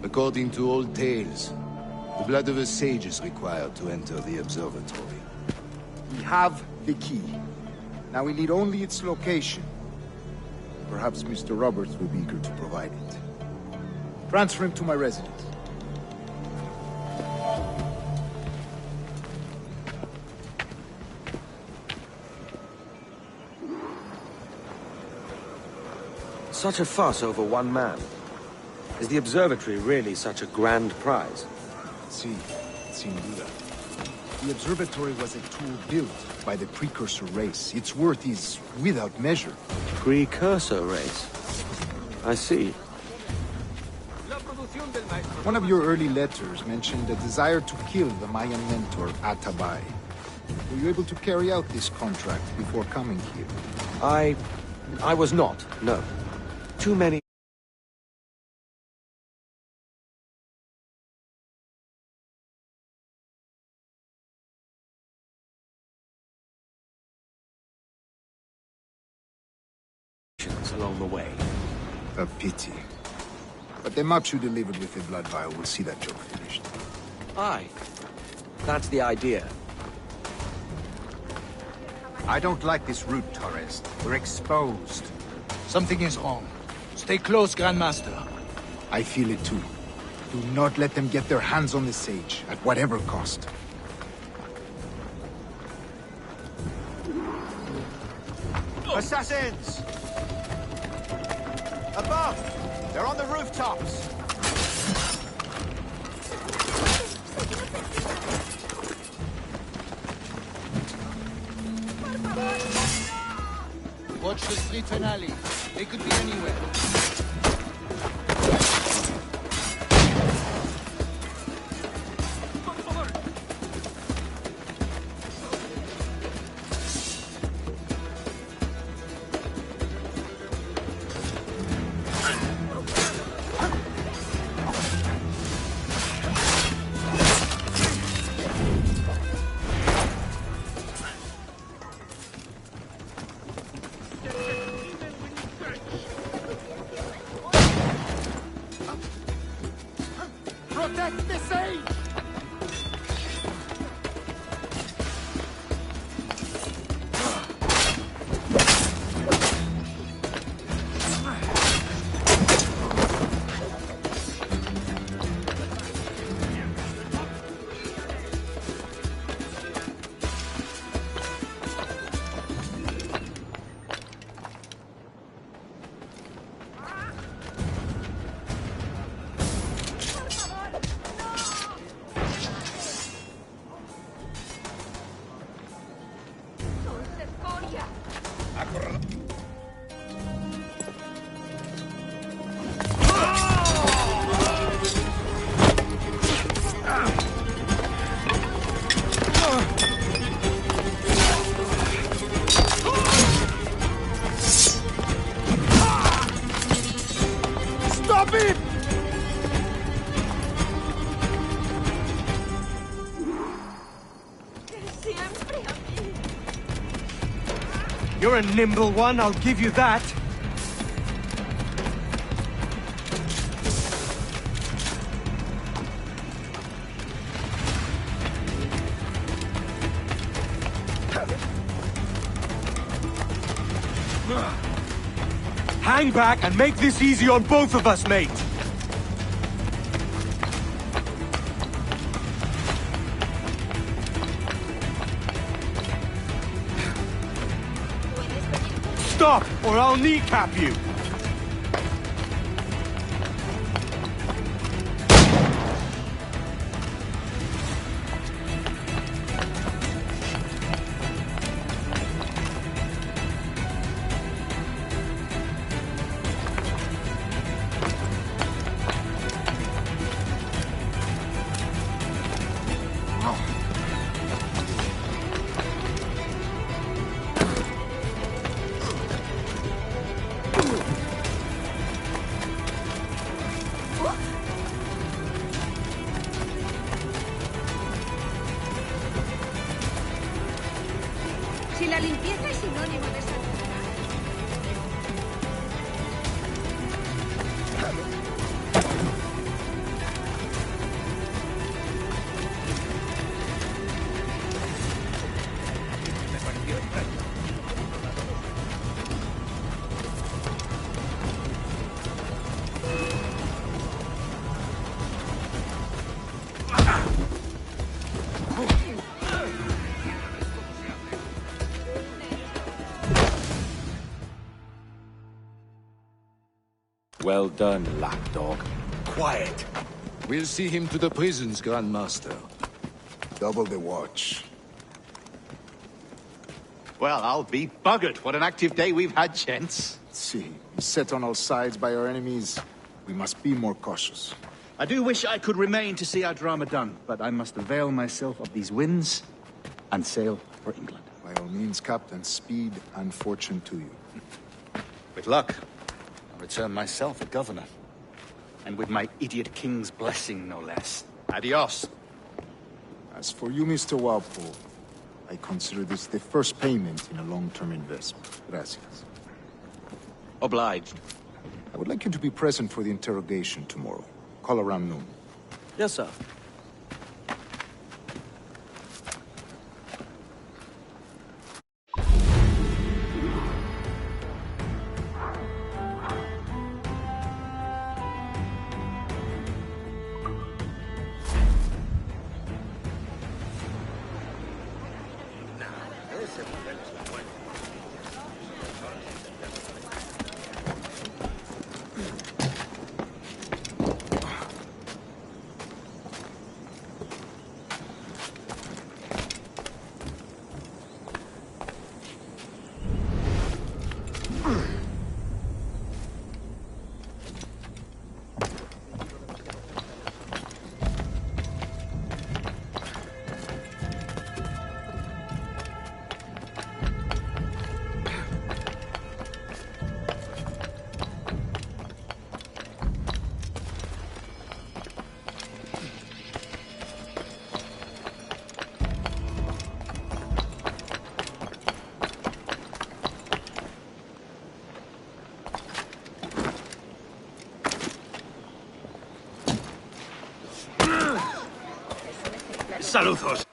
According to old tales, the blood of a sage is required to enter the observatory. We have the key. Now we need only its location. Perhaps Mr. Roberts will be eager to provide it. Transfer him to my residence. Such a fuss over one man. Is the observatory really such a grand prize? Si, sin duda. The observatory was a tool built by the precursor race. Its worth is without measure. Precursor race? I see. One of your early letters mentioned a desire to kill the Mayan mentor, Atabay. Were you able to carry out this contract before coming here? I was not, no. Too many... along the way. A pity. But the maps you delivered with the blood vial will see that job finished. Aye. That's the idea. I don't like this route, Torres. We're exposed. Something is wrong. Stay close, Grandmaster. I feel it too. Do not let them get their hands on the sage, at whatever cost. Assassins! Above! They're on the rooftops! Watch the street and alley. They could be anywhere. Protect the sage! Stop it! You're a nimble one, I'll give you that. Hang back and make this easy on both of us, mate. Stop, or I'll kneecap you! Well done, lapdog. Quiet. We'll see him to the prisons, Grandmaster. Double the watch. Well, I'll be buggered. What an active day we've had, gents. See, set on all sides by our enemies. We must be more cautious. I do wish I could remain to see our drama done, but I must avail myself of these winds and sail for England. By all means, Captain, speed and fortune to you. With luck, I'll return myself a governor. And with my idiot king's blessing, no less. Adios. As for you, Mr. Walpole, I consider this the first payment in a long-term investment. Gracias. Obliged. I would like you to be present for the interrogation tomorrow. Call around noon. Yes, sir. ¡Saluzos!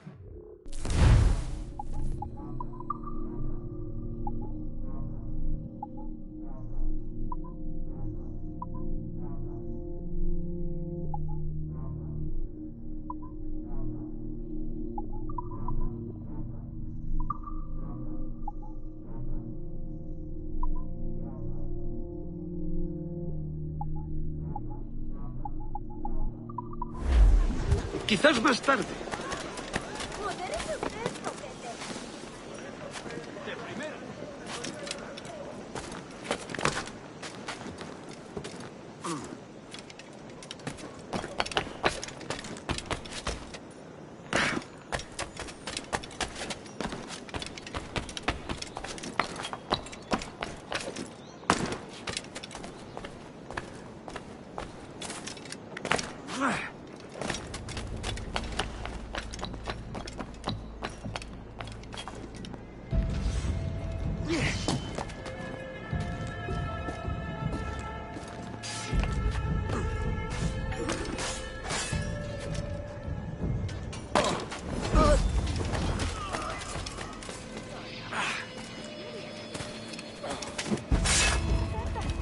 Quizás más tarde.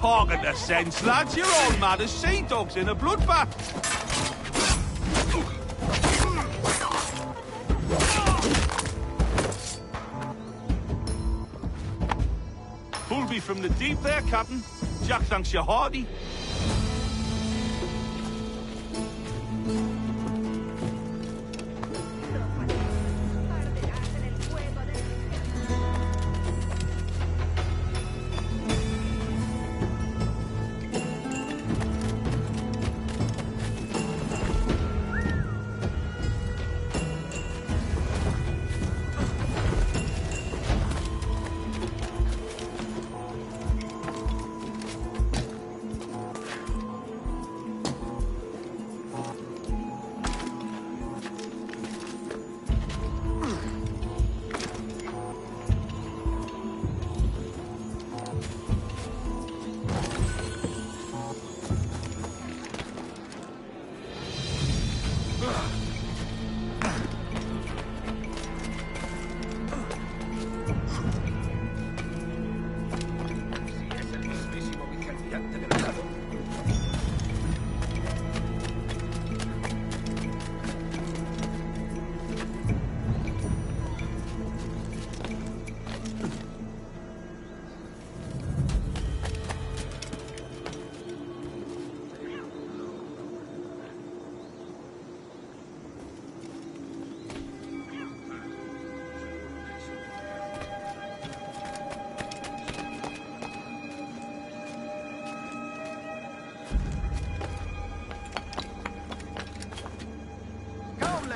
Harken the sense, lads. You're all mad as sea dogs in a bloodbath. Pulled me from the deep there, Captain. Jack thanks you hearty.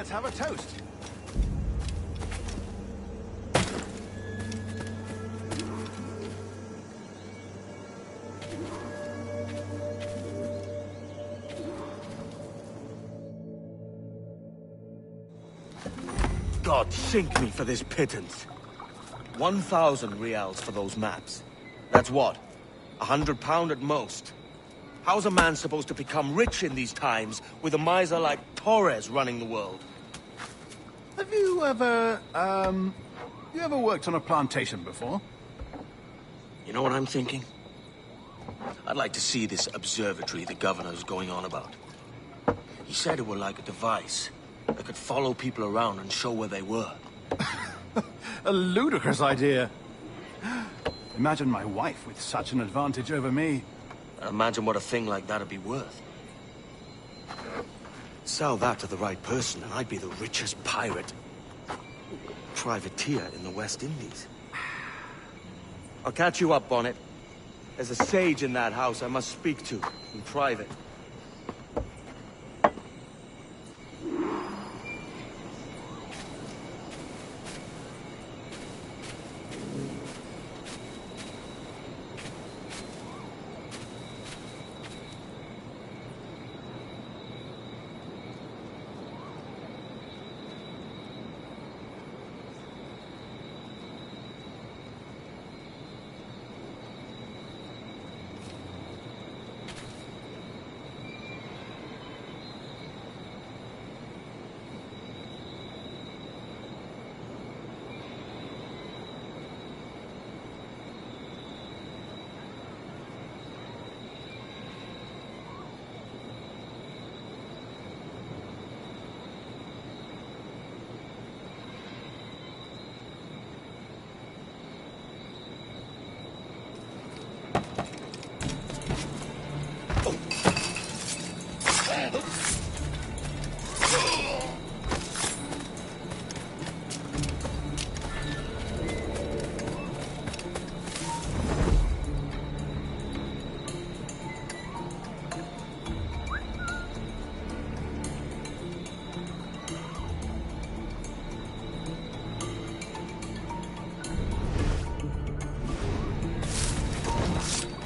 let's have a toast. God sink me for this pittance. 1,000 reals for those maps. That's what? £100 at most. How's a man supposed to become rich in these times with a miser like Torres running the world? Have you ever, worked on a plantation before? You know what I'm thinking? I'd like to see this observatory the governor's going on about. He said it were like a device that could follow people around and show where they were. A ludicrous idea. Imagine my wife with such an advantage over me. Imagine what a thing like that'd be worth. Sell that to the right person and I'd be the richest pirate. Privateer in the West Indies. I'll catch you up, Bonnet. There's a sage in that house I must speak to, in private.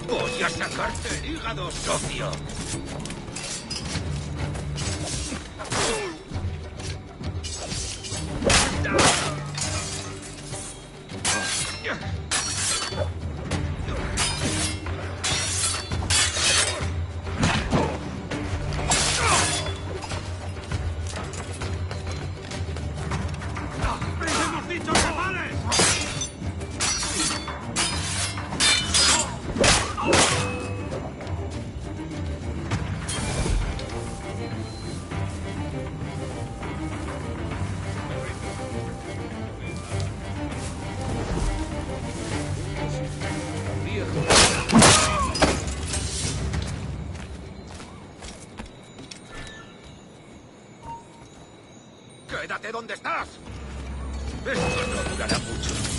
Voy a sacarte el hígado, socio. ¡Quédate donde estás! Esto no durará mucho.